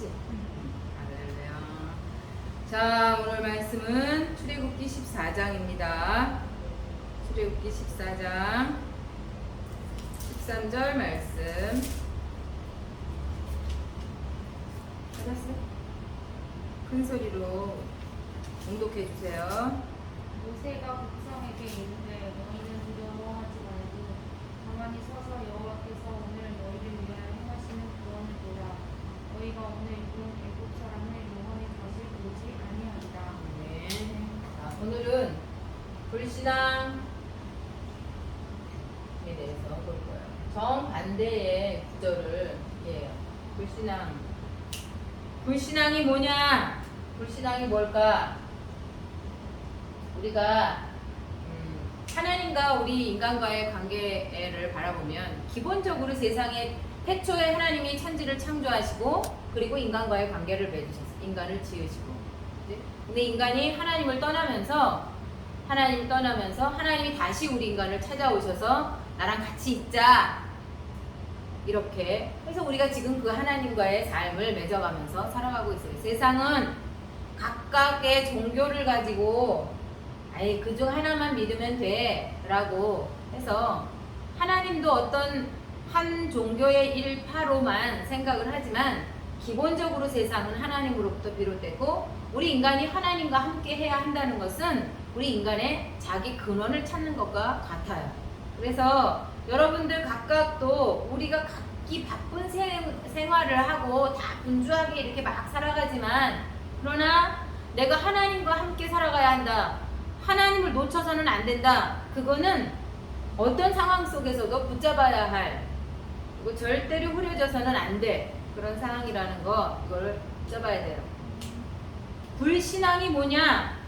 그치? 할렐루야. 자, 오늘 말씀은 출애굽기 14장입니다. 출애굽기 14장 13절 말씀. 찾았어요? 큰 소리로 봉독해 주세요. 모세가 백성에게 이르되 너희는 두려워하지 말고 가만히 서서 여호와께서 오늘 너희를 위하여 행하시는 구원을 보라. 너희가 오늘 입은 애굽 사람을 영원히 다시 보지 아니하리라. 네. 자, 오늘은 불신앙에 대해서 볼 거예요. 정반대의 구절을 이해해요. 불신앙이 뭐냐? 불신앙이 뭘까? 우리가 하나님과 우리 인간과의 관계를 바라보면 기본적으로 세상에 태초에 하나님이 천지를 창조하시고 그리고 인간과의 관계를 맺으셨어요. 인간을 지으시고. 근데 인간이 하나님을 떠나면서 하나님이 다시 우리 인간을 찾아오셔서 나랑 같이 있자. 이렇게 해서 우리가 지금 그 하나님과의 삶을 맺어가면서 살아가고 있어요. 세상은 각각의 종교를 가지고 그중 하나만 믿으면 돼 라고 해서 하나님도 어떤 한 종교의 일파로만 생각을 하지만 기본적으로 세상은 하나님으로부터 비롯되고 우리 인간이 하나님과 함께 해야 한다는 것은 우리 인간의 자기 근원을 찾는 것과 같아요. 그래서 여러분들 각각도 우리가 각기 바쁜 생활을 하고 다 분주하게 이렇게 막 살아가지만 그러나 내가 하나님과 함께 살아가야 한다. 하나님을 놓쳐서는 안 된다. 그거는 어떤 상황 속에서도 붙잡아야 할 그리고 절대로 흐려져서는 안 돼. 그런 상황이라는 거 이걸 붙잡아야 돼요. 불신앙이 뭐냐?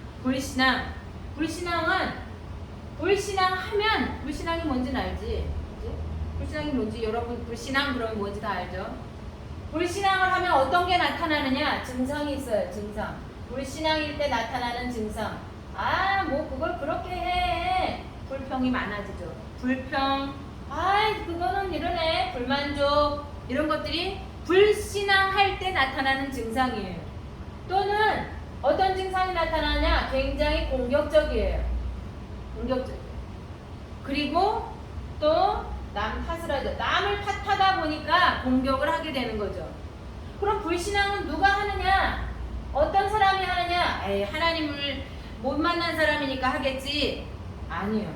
불신앙하면 불신앙이 뭔지는 알지? 그치? 불신앙이 뭔지 여러분 불신앙 그러면 뭔지 다 알죠? 불신앙을 하면 어떤 게 나타나느냐? 증상이 있어요. 증상. 불신앙일 때 나타나는 증상. 그걸 그렇게 해. 불평이 많아지죠. 불평. 그거는 이러네. 불만족. 이런 것들이 불신앙할 때 나타나는 증상이에요. 또는 어떤 증상이 나타나냐? 굉장히 공격적이에요. 그리고 또 남 탓을 하죠. 남을 탓하다 보니까 공격을 하게 되는 거죠. 그럼 불신앙은 누가 하느냐? 어떤 사람이 하느냐? 하나님을 못 만난 사람이니까 하겠지. 아니요.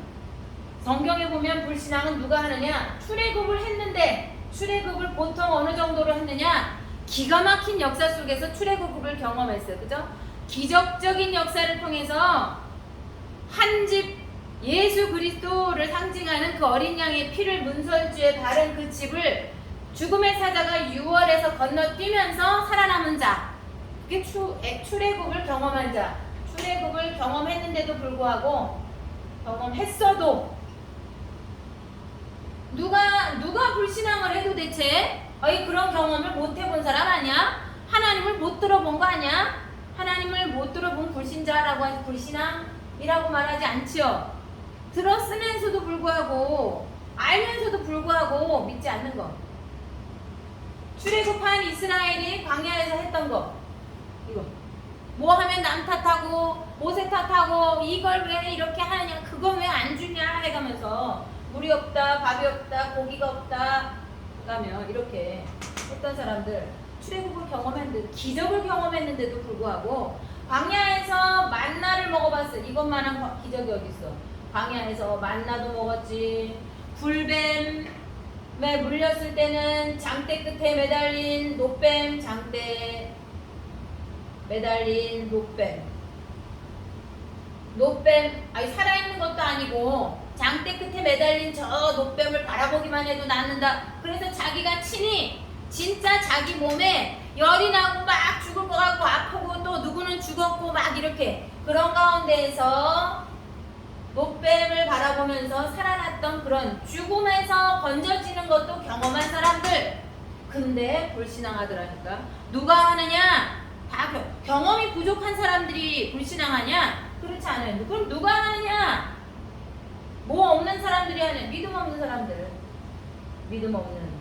성경에 보면 불신앙은 누가 하느냐? 출애굽을 했는데 출애굽을 보통 어느 정도로 했느냐? 기가 막힌 역사 속에서 출애굽을 경험했어요. 그죠? 기적적인 역사를 통해서 한 집 예수 그리스도를 상징하는 그 어린 양의 피를 문설주에 바른 그 집을 죽음의 사자가 유월에서 건너뛰면서 살아남은 자. 그게 출애굽을 경험한 자. 출애굽을 경험했는데도 불구하고 경험했어도 누가 불신앙을 해도 대체 그런 경험을 못 해본 사람 아니야? 하나님을 못 들어본 거 아니야? 하나님을 못 들어본 불신자라고 해서 불신앙이라고 말하지 않지요. 들었으면서도 불구하고 알면서도 불구하고 믿지 않는 거. 출애굽한 이스라엘이 광야에서 했던 거 이거 뭐 하면 남 탓하고 모세 탓하고 이걸 왜 이렇게 하느냐 그거 왜 안 주냐 해가면서 물이 없다 밥이 없다 고기가 없다 가며 이렇게 했던 사람들 출애굽을 경험했는데 기적을 경험했는데도 불구하고 광야에서 만나를 먹어봤어. 이것만한 기적이 어딨어. 광야에서 만나도 먹었지. 불뱀에 물렸을 때는 장대 끝에 매달린 노뱀 장대 매달린 노뱀 살아있는 것도 아니고 장대 끝에 매달린 저 노뱀을 바라보기만 해도 낫는다. 그래서 자기가 친히 진짜 자기 몸에 열이 나고 막 죽을 것 같고 아프고 또 누구는 죽었고 막 이렇게 그런 가운데에서 노뱀을 바라보면서 살아났던 그런 죽음에서 건져지는 것도 경험한 사람들. 근데 불신앙하더라니까. 누가 하느냐? 다 경험이 부족한 사람들이 불신앙하냐? 그렇지 않아요. 그럼 누가 하느냐? 뭐 없는 사람들이 하느냐? 믿음 없는 사람들. 믿음 없는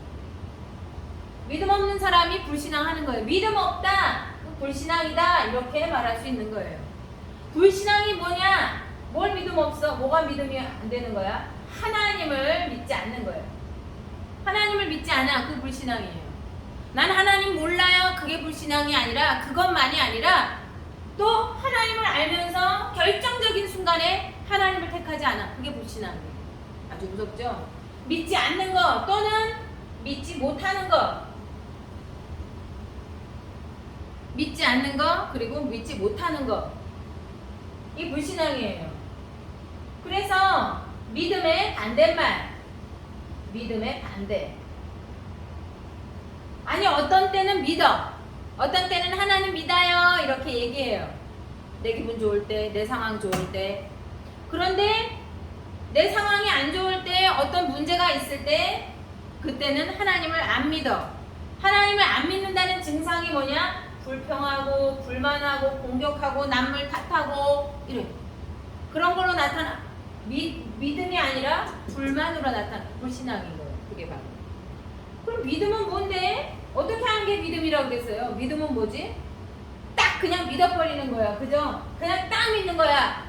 믿음 없는 사람이 불신앙하는 거예요. 믿음 없다, 불신앙이다 이렇게 말할 수 있는 거예요. 불신앙이 뭐냐? 뭘 믿음 없어? 뭐가 믿음이 안 되는 거야? 하나님을 믿지 않는 거예요. 하나님을 믿지 않아. 그 불신앙이에요. 난 하나님 몰라요. 그게 불신앙이 아니라, 그것만이 아니라 또 하나님을 알면서 결정적인 순간에 하나님을 택하지 않아. 그게 불신앙이에요. 아주 무섭죠? 믿지 않는 거 또는 믿지 못하는 거. 믿지 않는 거 그리고 믿지 못하는 거. 이 불신앙이에요. 그래서 믿음의 반대말. 믿음의 반대. 아니 어떤 때는 믿어. 어떤 때는 하나님 믿어요. 이렇게 얘기해요. 내 기분 좋을 때, 내 상황 좋을 때. 그런데 내 상황이 안 좋을 때, 어떤 문제가 있을 때 그때는 하나님을 안 믿어. 하나님을 안 믿는다는 증상이 뭐냐? 불평하고 불만하고 공격하고 남을 탓하고 이래. 그런 걸로 나타나. 믿음이 아니라 불만으로 나타나. 불신앙인 거예요. 그게 바로. 그럼 믿음은 뭔데? 어떻게 하는 게 믿음이라고 그랬어요? 믿음은 뭐지? 딱 그냥 믿어버리는 거야. 그죠? 그냥 딱 믿는 거야.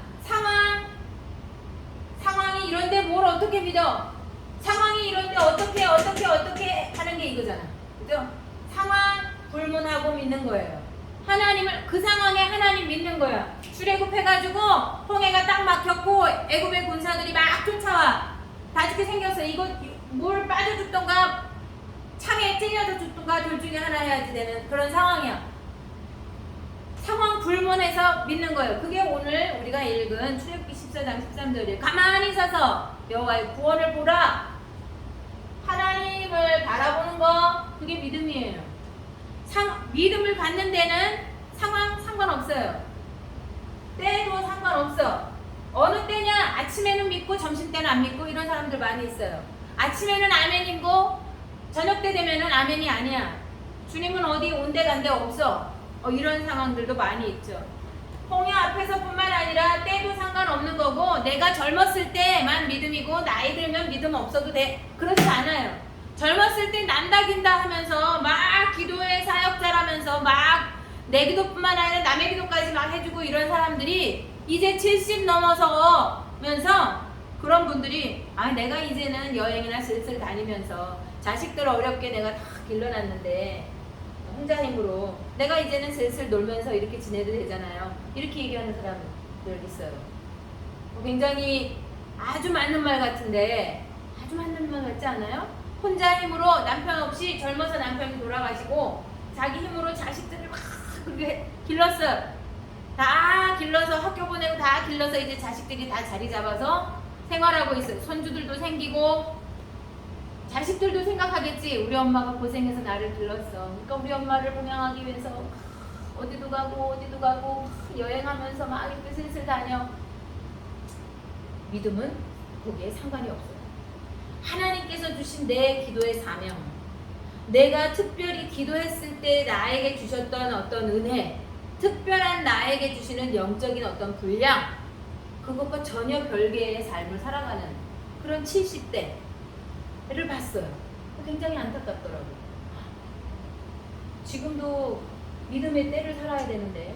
상황이 이런데 뭘 어떻게 믿어? 상황이 이런데 어떻게 하는 게 이거잖아. 그죠? 상황 불문하고 믿는 거예요. 하나님을, 그 상황에 하나님 믿는 거야. 출애굽해가지고 홍해가 딱 막혔고 애굽의 군사들이 막 쫓아와. 다 죽게 생겼어. 이거 뭘 빠져 죽던가 창에 찔려서 죽던가 둘 중에 하나 해야지 되는 그런 상황이야. 상황 불문해서 믿는 거예요. 그게 오늘 우리가 읽은 출애굽기 14장 13절이에요. 가만히 서서 여호와의 구원을 보라. 하나님을 바라보는 거, 그게 믿음이에요. 믿음을 갖는 데는 상황 상관없어요. 때도 상관없어. 어느 때냐? 아침에는 믿고 점심 때는 안 믿고 이런 사람들 많이 있어요. 아침에는 아멘이고 저녁 때 되면은 아멘이 아니야. 주님은 어디 온데간데 없어. 이런 상황들도 많이 있죠. 홍해 앞에서뿐만 아니라 때도 상관없는 거고, 내가 젊었을 때만 믿음이고 나이 들면 믿음 없어도 돼. 그렇지 않아요. 젊었을 때 난다긴다 하면서 막 기도의 사역자라면서 막 내 기도뿐만 아니라 남의 기도까지 막 해주고 이런 사람들이 이제 70 넘어서면서 그런 분들이 내가 이제는 여행이나 슬슬 다니면서 자식들 어렵게 내가 다 길러놨는데 혼자 힘으로 내가 이제는 슬슬 놀면서 이렇게 지내도 되잖아요. 이렇게 얘기하는 사람들 있어요. 굉장히 아주 맞는 말 같은데, 아주 맞는 말 같지 않아요? 혼자 힘으로 남편 없이 젊어서 남편이 돌아가시고 자기 힘으로 자식들을 막 그렇게 길렀어요. 다 길러서 학교 보내고 다 길러서 이제 자식들이 다 자리 잡아서 생활하고 있어요. 손주들도 생기고 자식들도 생각하겠지. 우리 엄마가 고생해서 나를 길렀어. 그러니까 우리 엄마를 봉양하기 위해서 어디도 가고 여행하면서 막 이렇게 슬슬 다녀. 믿음은 거기에 상관이 없어요. 하나님께서 주신 내 기도의 사명, 내가 특별히 기도했을 때 나에게 주셨던 어떤 은혜, 특별한 나에게 주시는 영적인 어떤 분량, 그것과 전혀 별개의 삶을 살아가는 그런 70대를 봤어요. 굉장히 안타깝더라고요. 지금도 믿음의 때를 살아야 되는데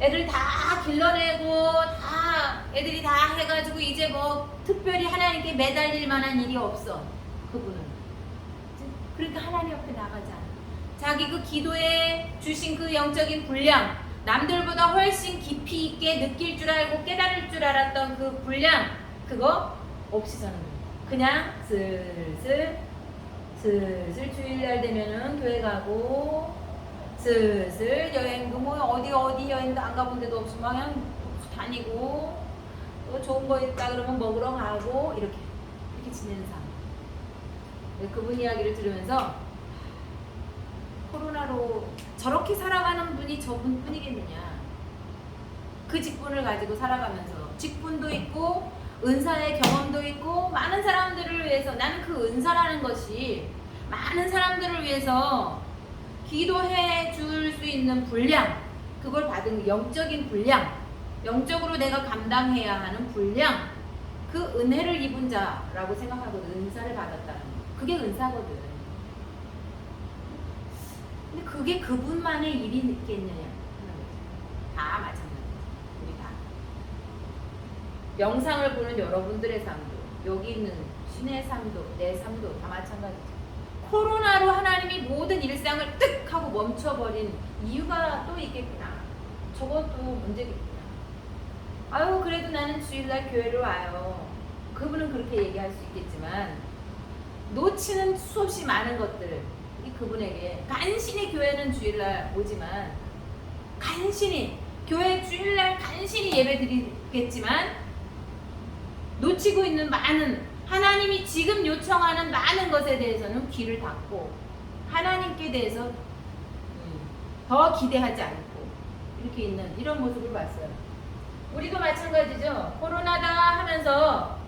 애들 다 길러내고 애들이 다 해가지고 이제 뭐 특별히 하나님께 매달릴 만한 일이 없어. 그분은. 그러니까 하나님 앞에 나가지 않아. 자기 그 기도에 주신 그 영적인 분량, 남들보다 훨씬 깊이 있게 느낄 줄 알고 깨달을 줄 알았던 그 분량, 그거 없이 사는 거예요. 그냥 슬슬 주일날 되면은 교회 가고 슬슬 여행도 뭐 어디 여행도 안 가본 데도 없이 막 그냥 다니고, 또 좋은 거 있다 그러면 먹으러 가고 이렇게 지내는 사람. 그분 이야기를 들으면서 코로나로 저렇게 살아가는 분이 저분뿐이겠느냐. 그 직분을 가지고 살아가면서 직분도 있고 은사의 경험도 있고 많은 사람들을 위해서, 나는 그 은사라는 것이 많은 사람들을 위해서 기도해 줄 수 있는 분량, 그걸 받은 영적인 분량, 영적으로 내가 감당해야 하는 분량, 그 은혜를 입은 자라고 생각하거든. 은사를 받았다는 거. 그게 은사거든. 근데 그게 그분만의 일이 있겠느냐? 다 마찬가지. 우리 다. 영상을 보는 여러분들의 삶도, 여기 있는 신의 삶도, 내 삶도 다 마찬가지죠. 코로나로 하나님이 모든 일상을 뜩 하고 멈춰버린 이유가 또 있겠구나. 저것도 문제겠구나. 아유, 그래도 나는 주일날 교회로 와요. 그분은 그렇게 얘기할 수 있겠지만, 놓치는 수없이 많은 것들, 이 그분에게 간신히 교회는 주일날 오지만, 간신히 교회 주일날 간신히 예배 드리겠지만, 놓치고 있는 많은 하나님이 지금 요청하는 많은 것에 대해서는 귀를 닫고 하나님께 대해서 더 기대하지 않고 이렇게 있는 이런 모습을 봤어요. 우리도 마찬가지죠. 코로나다 하면서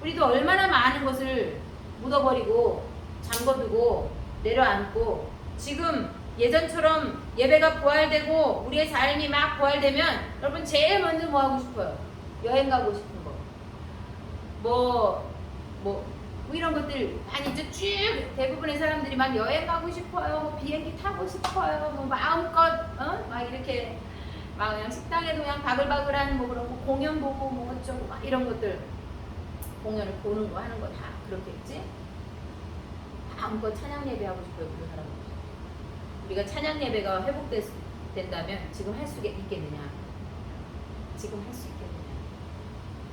우리도 얼마나 많은 것을 묻어버리고 잠궈두고 내려앉고, 지금 예전처럼 예배가 부활되고 우리의 삶이 막 부활되면 여러분 제일 먼저 뭐 하고 싶어요? 여행 가고 싶은 거. 뭐 이런 것들 아니죠. 쭉 대부분의 사람들이 막 여행 가고 싶어요. 뭐 비행기 타고 싶어요. 뭐 마음껏 막 이렇게 막 그냥 식당에도 그냥 바글바글한 뭐 그런 거 공연 보고 뭐 어쩌고 막 이런 것들, 공연을 보는 거 하는 거 다 그렇겠지. 마음껏 찬양 예배하고 싶어요. 그런 사람들. 우리가 찬양 예배가 회복된다면 지금 할 수 있겠느냐? 지금 할 수 있겠느냐?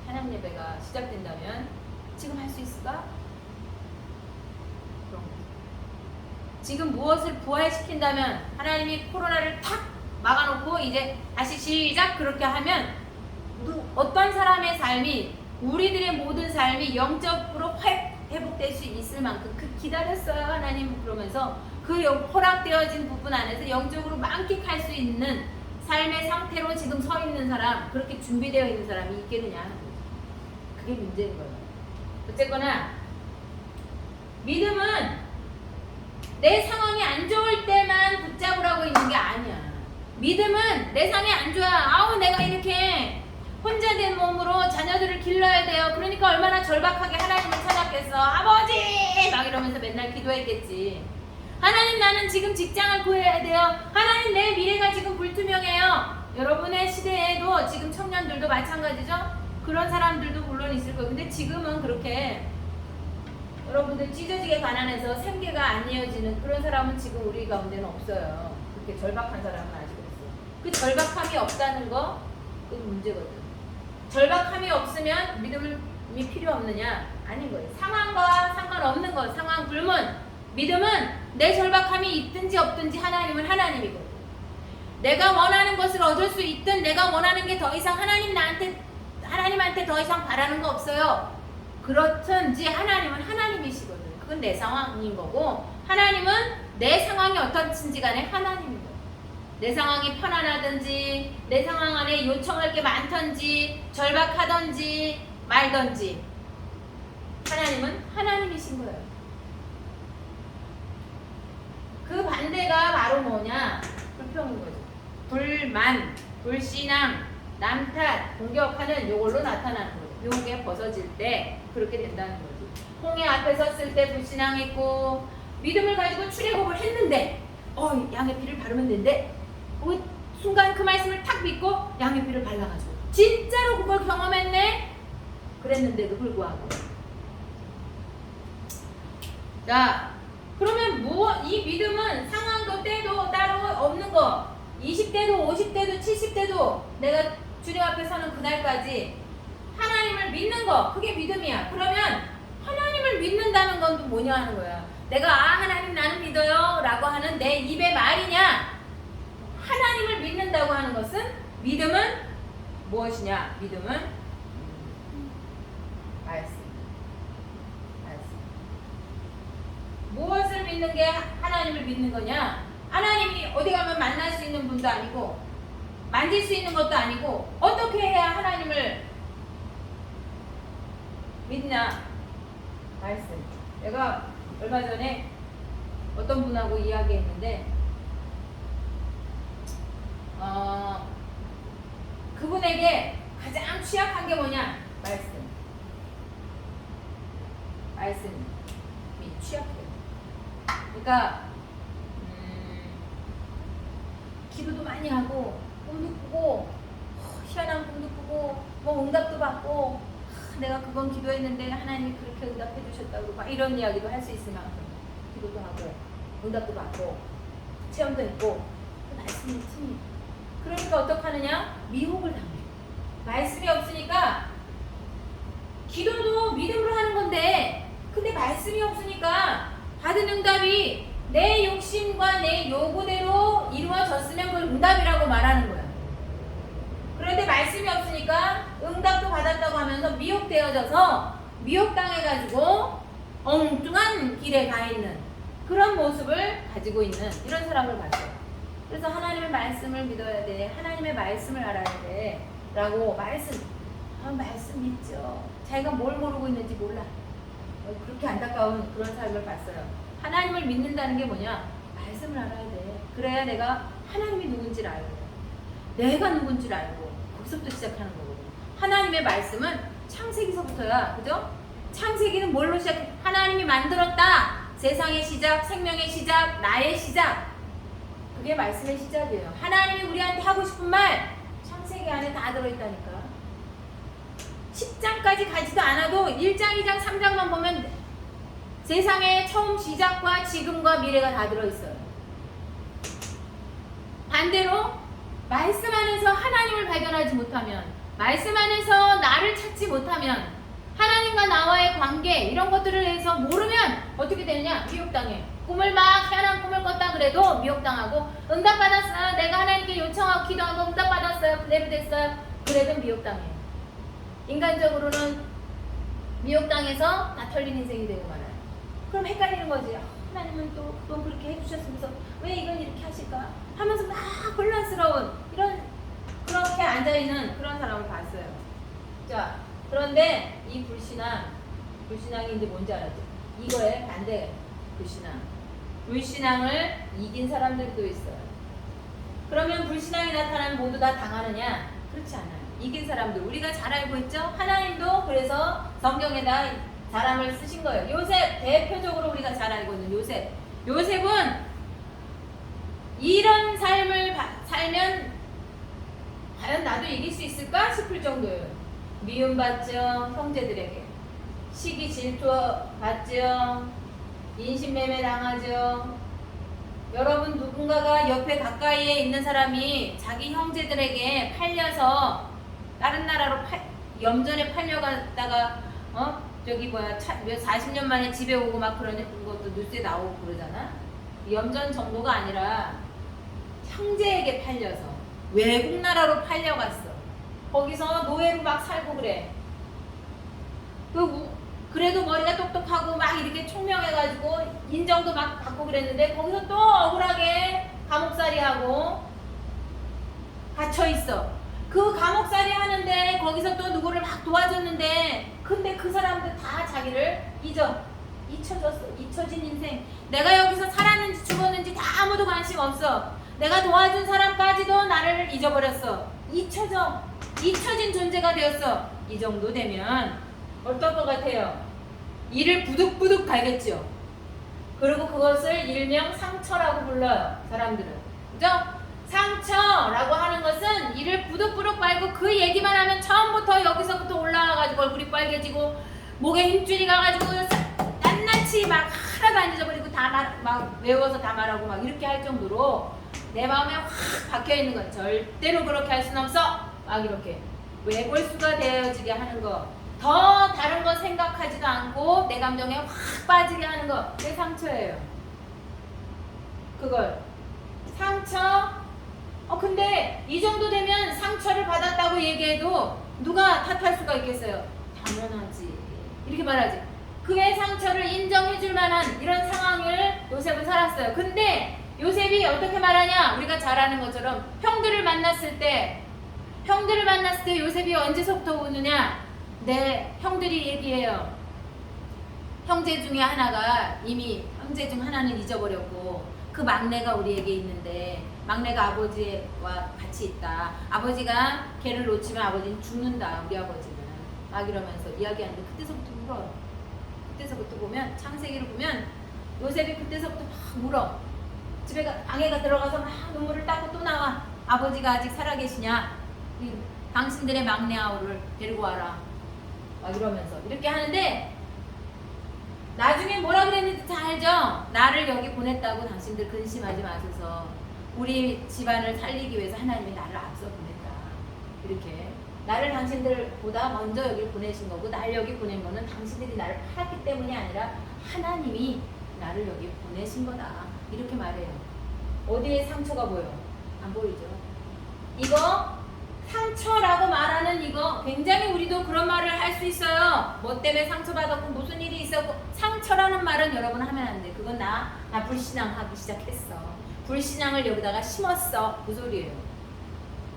찬양 예배가 시작된다면 지금 할 수 있을까? 그런 거. 지금 무엇을 부활시킨다면 하나님이 코로나를 탁 막아놓고 이제 다시 시작 그렇게 하면 어떤 사람의 삶이, 우리들의 모든 삶이 영적으로 회복될 수 있을 만큼 기다렸어요 하나님. 그러면서 그 허락되어진 부분 안에서 영적으로 만끽할 수 있는 삶의 상태로 지금 서 있는 사람, 그렇게 준비되어 있는 사람이 있겠느냐 하는 거죠. 그게 문제인 거예요. 어쨌거나 믿음은 내 상황이 안 좋을 때만 붙잡으라고 있는 게 아니야. 믿음은 내 상황이 안 좋아, 아우 내가 이렇게 혼자 된 몸으로 자녀들을 길러야 돼요. 그러니까 얼마나 절박하게 하나님을 찾았겠어. 아버지! 막 이러면서 맨날 기도했겠지. 하나님, 나는 지금 직장을 구해야 돼요. 하나님, 내 미래가 지금 불투명해요. 여러분의 시대에도 지금 청년들도 마찬가지죠. 그런 사람들도 물론 있을 거예요. 근데 지금은 그렇게 여러분들 찢어지게 가난해서 생계가 안 이어지는 그런 사람은 지금 우리 가운데는 없어요. 그렇게 절박한 사람은 아직 없어요. 그 절박함이 없다는 거, 그건 문제거든. 절박함이 없으면 믿음이 필요 없느냐? 아닌 거예요. 상황과 상관없는 거, 상황 불문. 믿음은 내 절박함이 있든지 없든지 하나님은 하나님이거든. 내가 원하는 것을 얻을 수 있든 내가 원하는 게 더 이상 하나님한테 더 이상 바라는 거 없어요. 그렇든지 하나님은 하나님이시거든. 그건 내 상황인 거고, 하나님은 내 상황이 어떻든지 간에 하나님인 거예요. 내 상황이 편안하든지 내 상황 안에 요청할 게 많든지 절박하든지 말든지 하나님은 하나님이신 거예요. 그 반대가 바로 뭐냐? 불평인 거죠. 불만, 불신앙, 남 탓, 공격하는 요걸로 나타나는 거죠. 요게 벗어질 때 그렇게 된다는 거지. 홍해 앞에 섰을 때 불신앙했고 믿음을 가지고 출애굽을 했는데 양의 피를 바르면 된대. 그 순간 그 말씀을 탁 믿고 양의 피를 발라가지고 진짜로 그걸 경험했네. 그랬는데도 불구하고, 자, 그러면 이 믿음은 상황도 때도 따로 없는 거, 20대도 50대도 70대도 내가 주님 앞에 서는 그날까지 하나님을 믿는 거, 그게 믿음이야. 그러면 하나님을 믿는다는 건 또 뭐냐 하는 거야. 내가 하나님 나는 믿어요 라고 하는 내 입의 말이냐, 하나님을 믿는다고 하는 것은, 믿음은 무엇이냐? 믿음은 말씀. 무엇을 믿는 게 하나님을 믿는 거냐? 하나님이 어디 가면 만날 수 있는 분도 아니고 만질 수 있는 것도 아니고 어떻게 해야 하나님을 믿냐? 말씀. 내가 얼마 전에 어떤 분하고 이야기했는데 그분에게 가장 취약한 게 뭐냐? 말씀. 말씀이 취약해요. 그러니까 기도도 많이 하고 꿈도 꾸고 희한한 꿈도 꾸고 뭐 응답도 받고 내가 그건 기도했는데 하나님이 그렇게 응답해 주셨다고 막 이런 이야기도 할 수 있을 만큼 기도도 하고 응답도 받고 체험도 했고 그 말씀이 틉니다. 그러니까 어떡하느냐? 미혹을 당해요. 말씀이 없으니까 기도도 믿음으로 하는 건데 근데 말씀이 없으니까 받은 응답이 내 욕심과 내 요구대로 이루어졌으면 그걸 응답이라고 말하는 거야. 그런데 말씀이 없으니까 응답도 받았다고 하면서 미혹되어져서 미혹당해가지고 엉뚱한 길에 가 있는 그런 모습을 가지고 있는 이런 사람을 봤어요. 그래서 하나님의 말씀을 믿어야 돼. 하나님의 말씀을 알아야 돼. 라고 말씀 믿죠. 자기가 뭘 모르고 있는지 몰라. 그렇게 안타까운 그런 삶을 봤어요. 하나님을 믿는다는 게 뭐냐? 말씀을 알아야 돼. 그래야 내가 하나님이 누군지를 알고 내가 누군지를 알고 거기서부터 시작하는 거거든요. 하나님의 말씀은 창세기서부터야. 그죠? 창세기는 뭘로 시작해? 하나님이 만들었다. 세상의 시작, 생명의 시작, 나의 시작. 그게 말씀의 시작이에요. 하나님이 우리한테 하고 싶은 말 창세기 안에 다 들어있다니까. 10장까지 가지도 않아도 1장, 2장, 3장만 보면 세상의 처음 시작과 지금과 미래가 다 들어있어요. 반대로 말씀 안에서 하나님을 발견하지 못하면, 말씀 안에서 나를 찾지 못하면, 하나님과 나와의 관계 이런 것들을 해서 모르면 어떻게 되느냐? 미혹당해. 꿈을 막 희한한 꿈을 꿨다 그래도 미혹당하고, 응답받았어요. 내가 하나님께 요청하고 기도하고 응답받았어요. 그대로 됐어요. 그래도 미혹당해. 인간적으로는 미혹당해서 다 털린 인생이 되고 말아요. 그럼 헷갈리는 거지. 하나님은 또 그건 그렇게 해주셨으면서 왜 이건 이렇게 하실까? 하면서 막 혼란스러운 그렇게 앉아있는 그런 사람을 봤어요. 자, 그런데 이 불신앙이 이제 뭔지 알았죠? 이거에 반대 불신앙을 이긴 사람들도 있어요. 그러면 불신앙이 나타나면 모두 다 당하느냐? 그렇지 않아요. 이긴 사람들 우리가 잘 알고 있죠? 하나님도 그래서 성경에다 사람을 쓰신 거예요. 요셉 대표적으로 우리가 잘 알고 있는 요셉은 이런 삶을 살면 과연 나도 이길 수 있을까 싶을 정도예요. 미움받죠. 형제들에게 시기 질투받죠. 인신매매 당하죠. 여러분 누군가가 옆에 가까이에 있는 사람이 자기 형제들에게 팔려서 다른 나라로 염전에 팔려갔다가 저기 40년 만에 집에 오고 막 그러는 것도 뉴스에 나오고 그러잖아. 염전 정도가 아니라 형제에게 팔려서 외국 나라로 팔려갔어. 거기서 노예로 막 살고 그래. 그래도 머리가 똑똑하고 막 이렇게 총명해가지고 인정도 막 받고 그랬는데 거기서 또 억울하게 감옥살이하고 갇혀있어. 그 감옥살이 하는데 거기서 또 누구를 막 도와줬는데 근데 그 사람들 다 자기를 잊혀진 인생. 내가 여기서 살았는지 죽었는지 다 아무도 관심 없어. 내가 도와준 사람까지도 나를 잊어버렸어. 잊혀진 존재가 되었어. 이 정도 되면 어떨 것 같아요? 이를 부득부득 갈겠죠. 그리고 그것을 일명 상처라고 불러요. 사람들은. 그죠? 상처라고 하는 것은 이를 부득부득 갈고 그 얘기만 하면 처음부터 여기서부터 올라와가지고 얼굴이 빨개지고 목에 힘줄이 가가지고 낱낱이 막 하나도 안 잊어버리고 다 막 외워서 다 말하고 막 이렇게 할 정도로 내 마음에 확 박혀있는 것. 절대로 그렇게 할 수는 없어. 막 이렇게 외골수가 되어지게 하는 거. 더 다른 거 생각하지도 않고 내 감정에 확 빠지게 하는 거. 그게 상처예요. 그걸 상처. 근데 이 정도 되면 상처를 받았다고 얘기해도 누가 탓할 수가 있겠어요? 당연하지. 이렇게 말하지. 그의 상처를 인정해줄 만한 이런 상황을 요셉은 살았어요. 근데 요셉이 어떻게 말하냐? 우리가 잘 아는 것처럼 형들을 만났을 때 요셉이 언제서부터 우느냐? 네, 형들이 얘기해요. 형제 중에 하나가 이미 형제 중 하나는 잊어버렸고 그 막내가 우리에게 있는데 막내가 아버지와 같이 있다. 아버지가 걔를 놓치면 아버지는 죽는다. 우리 아버지는 막 이러면서 이야기하는데 그때서부터 울어요. 그때서부터 보면 창세기를 보면 요셉이 그때서부터 막 울어. 방에가 들어가서 막 눈물을 닦고 또 나와. 아버지가 아직 살아계시냐? 당신들의 막내 아우를 데리고 와라. 막 이러면서 이렇게 하는데 나중에 뭐라 그랬는지 다 알죠? 나를 여기 보냈다고 당신들 근심하지 마소서. 우리 집안을 살리기 위해서 하나님이 나를 앞서 보냈다. 이렇게 나를 당신들보다 먼저 여기 보내신 거고, 날 여기 보낸 거는 당신들이 나를 팔았기 때문이 아니라 하나님이 나를 여기 보내신 거다. 이렇게 말해요. 어디에 상처가 보여? 안 보이죠? 이거 상처라고 말하는 이거 굉장히 우리도 그런 말을 할 수 있어요. 뭐 때문에 상처받았고 무슨 일이 있었고. 상처라는 말은 여러분 하면 안 돼. 그건 나 불신앙하기 시작했어. 불신앙을 여기다가 심었어. 그 소리예요.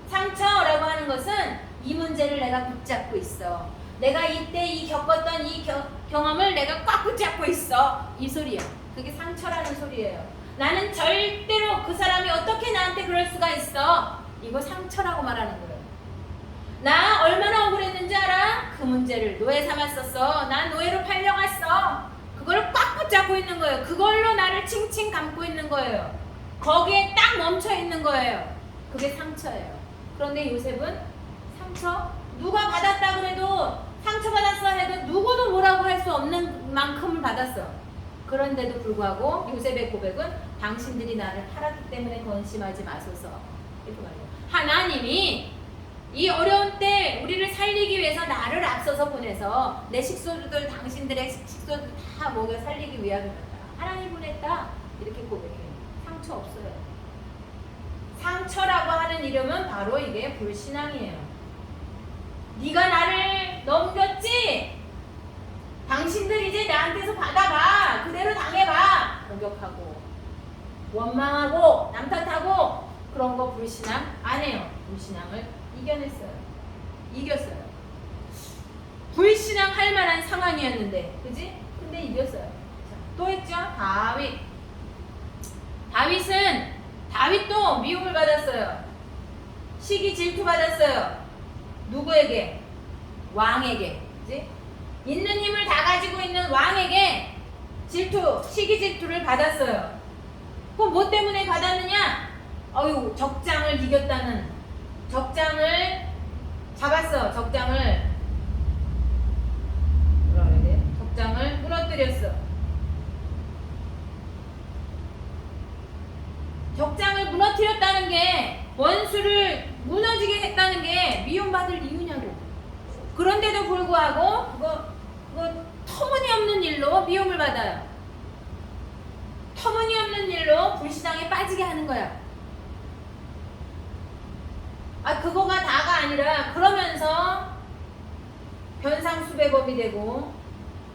상처라고 하는 것은 이 문제를 내가 붙잡고 있어. 내가 이때 겪었던 이 경험을 내가 꽉 붙잡고 있어. 이 소리야. 그게 상처라는 소리예요. 나는 절대로 그 사람이 어떻게 나한테 그럴 수가 있어. 이거 상처라고 말하는 거예요. 나 얼마나 억울했는지 알아? 그 문제를 노예 삼았었어. 난 노예로 팔려갔어. 그걸 꽉 붙잡고 있는 거예요. 그걸로 나를 칭칭 감고 있는 거예요. 거기에 딱 멈춰 있는 거예요. 그게 상처예요. 그런데 요셉은 상처? 누가 받았다 그래도 상처받았어 해도 누구도 뭐라고 할 수 없는 만큼을 받았어. 그런데도 불구하고 요셉의 고백은 당신들이 나를 팔았기 때문에 건심하지 마소서. 이렇게 말해요. 하나님이 이 어려운 때 우리를 살리기 위해서 나를 앞서서 보내서 내 식소들, 당신들의 식소들 다 먹여 살리기 위함이었다. 하나님 보냈다. 이렇게 고백해요. 상처 없어요. 상처라고 하는 이름은 바로 이게 불신앙이에요. 네가 나를 넘겼지? 당신들 이제 나한테서 받아봐. 그대로 당해봐. 공격하고 원망하고 남 탓하고 그런 거 불신앙 안 해요. 불신앙을 이겨냈어요. 이겼어요. 불신앙할 만한 상황이었는데, 그지? 근데 이겼어요. 자, 또 했죠? 다윗도 미움을 받았어요. 시기 질투 받았어요. 누구에게? 왕에게. 그지? 있는 힘을 다 가지고 있는 왕에게 시기 질투를 받았어요. 그럼 뭐 때문에 받았느냐? 적장을 이겼다는, 적장을 잡았어. 적장을 뭐라 그래야 돼? 적장을 무너뜨렸어. 적장을 무너뜨렸다는 게, 원수를 무너지게 했다는 게 미움받을 이유냐고. 그런데도 불구하고 그거 터무니없는 일로 미움을 받아요. 터무니없는 일로 불신앙에 빠지게 하는 거야. 그거가 다가 아니라 그러면서 변상수배범이 되고,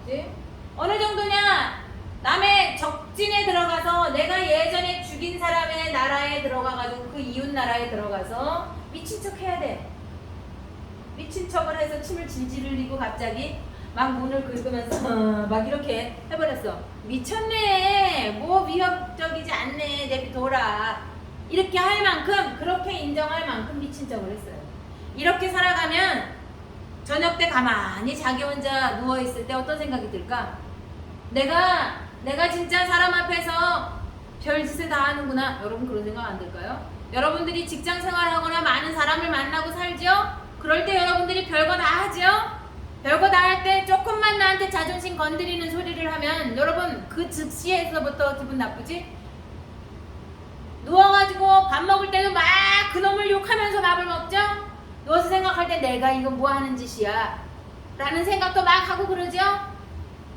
그치? 어느 정도냐? 남의 적진에 들어가서 내가 예전에 죽인 사람의 나라에 들어가가지고 그 이웃 나라에 들어가서 미친 척 해야 돼. 미친 척을 해서 침을 질질 흘리고 갑자기 막 문을 긁으면서 막 이렇게 해버렸어. 미쳤네. 뭐 위협적이지 않네. 내비둬라. 이렇게 할 만큼, 그렇게 인정할 만큼 미친 척을 했어요. 이렇게 살아가면 저녁 때 가만히 자기 혼자 누워있을 때 어떤 생각이 들까? 내가 진짜 사람 앞에서 별짓을 다 하는구나. 여러분 그런 생각 안 들까요? 여러분들이 직장 생활하거나 많은 사람을 만나고 살죠? 그럴 때 여러분들이 별거 다 하죠? 별거 다 할 때 조금만 나한테 자존심 건드리는 소리를 하면 여러분 그 즉시에서부터 기분 나쁘지? 누워가지고 밥 먹을 때도 막 그놈을 욕하면서 밥을 먹죠? 누워서 생각할 때 내가 이거 뭐 하는 짓이야 라는 생각도 막 하고 그러죠?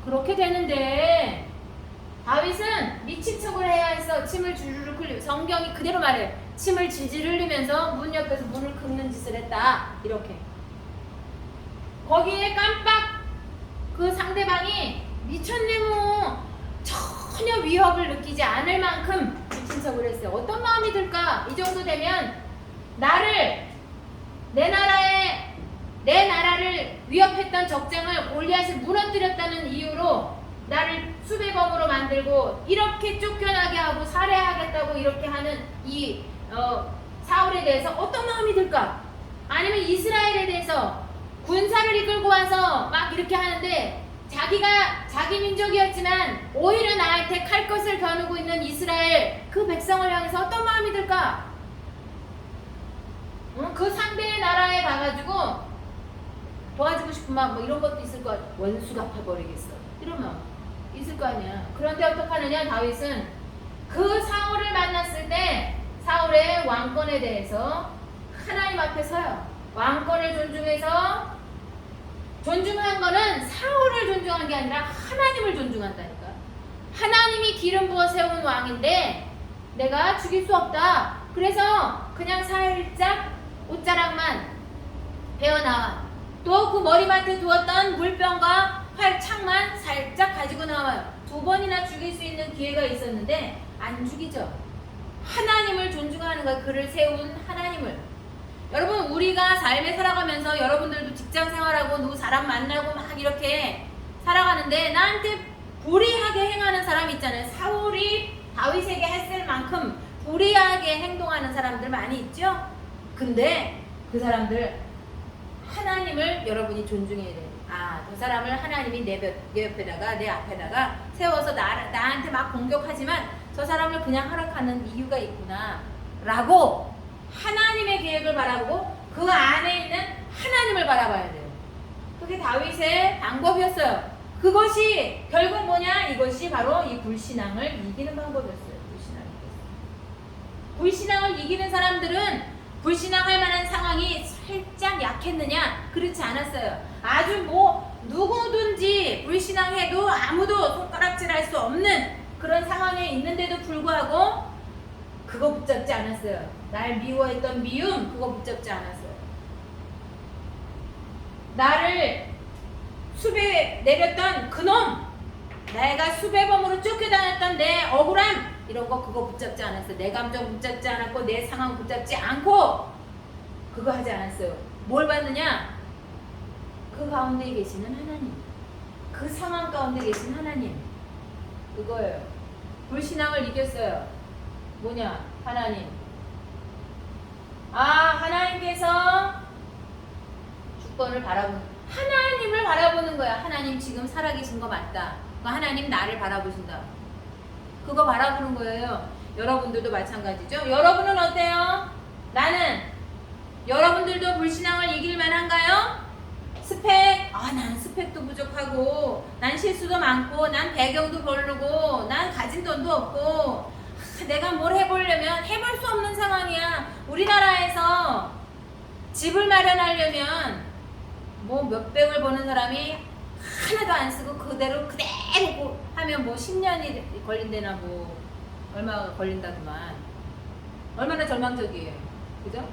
그렇게 되는데 다윗은 미친 척을 해야 했어. 침을 주르륵 흘리고, 성경이 그대로 말해요. 침을 질질 흘리면서 문 옆에서 문을 긁는 짓을 했다. 이렇게. 거기에 깜빡 그 상대방이 미쳤네 뭐 전혀 위협을 느끼지 않을 만큼 미친 척을 했어요. 어떤 마음이 들까? 이 정도 되면 내 나라를 위협했던 적장을 골리앗을 무너뜨렸다는 이유로 나를 수배범으로 만들고 이렇게 쫓겨나게 하고 살해하겠다고 이렇게 하는 이 사울에 대해서 어떤 마음이 들까? 아니면 이스라엘에 대해서 군사를 이끌고 와서 막 이렇게 하는데 자기가 자기 민족이었지만 오히려 나한테 칼 것을 겨누고 있는 이스라엘 그 백성을 향해서 어떤 마음이 들까? 그 상대의 나라에 가가지고 도와주고 싶은 마음 뭐 이런 것도 있을 거 같아. 원수 갚아버리겠어 이런 마음 있을 거 아니야. 그런데 어떡하느냐 다윗은 그 사울을 만났을 때 사울의 왕권에 대해서 하나님 앞에 서요. 왕권을 존중해서 존중한 거는 사울을 존중한 게 아니라 하나님을 존중한다니까. 하나님이 기름 부어 세운 왕인데 내가 죽일 수 없다. 그래서 그냥 살짝 옷자락만 베어나와. 또 그 머리맡에 두었던 물병과 활창만 살짝 가지고 나와요. 2번이나 죽일 수 있는 기회가 있었는데 안 죽이죠. 하나님을 존중하는 거예요. 그를 세운 하나님을. 여러분 우리가 삶에 살아가면서 여러분들도 직장 생활하고 누구 사람 만나고 막 이렇게 살아가는데 나한테 불의하게 행하는 사람 있잖아요. 사울이 다윗에게 했을 만큼 불의하게 행동하는 사람들 많이 있죠. 근데 그 사람들 하나님을 여러분이 존중해야 돼요. 아, 저 사람을 하나님이 내 옆에다가 내 앞에다가 세워서 나한테 막 공격하지만 저 사람을 그냥 허락하는 이유가 있구나 라고 하나님의 계획을 바라보고 그 안에 있는 하나님을 바라봐야 돼요. 그게 다윗의 방법이었어요. 그것이 결국 뭐냐? 이것이 바로 이 불신앙을 이기는 방법이었어요. 불신앙을 이기는 사람들은 불신앙할 만한 상황이 살짝 약했느냐? 그렇지 않았어요. 아주 뭐 누구든지 불신앙해도 아무도 손가락질할 수 없는 그런 상황에 있는데도 불구하고 그거 붙잡지 않았어요. 날 미워했던 미움 그거 붙잡지 않았어요. 나를 숲에 내렸던 그놈, 내가 수배범으로 쫓겨다녔던 내 억울함 이런 거 그거 붙잡지 않았어요. 내 감정 붙잡지 않았고 내 상황 붙잡지 않고 그거 하지 않았어요. 뭘 받느냐? 그 가운데 계시는 하나님, 그 상황 가운데 계신 하나님, 그거예요. 불신앙을 이겼어요. 뭐냐? 하나님. 하나님께서 주권을 하나님을 바라보는 거야. 하나님 지금 살아계신 거 맞다. 하나님 나를 바라보신다. 그거 바라보는 거예요. 여러분들도 마찬가지죠. 여러분은 어때요? 여러분들도 불신앙을 이길 만한가요? 난 스펙도 부족하고 난 실수도 많고 난 배경도 별로고 난 가진 돈도 없고 내가 뭘 해보려면 해볼 수 없는 상황이야. 우리나라에서 집을 마련하려면 뭐 몇백을 버는 사람이 하나도 안 쓰고 그대로 하면 뭐 10년이 걸린다나 뭐 얼마 걸린다더만. 얼마나 절망적이에요. 그죠?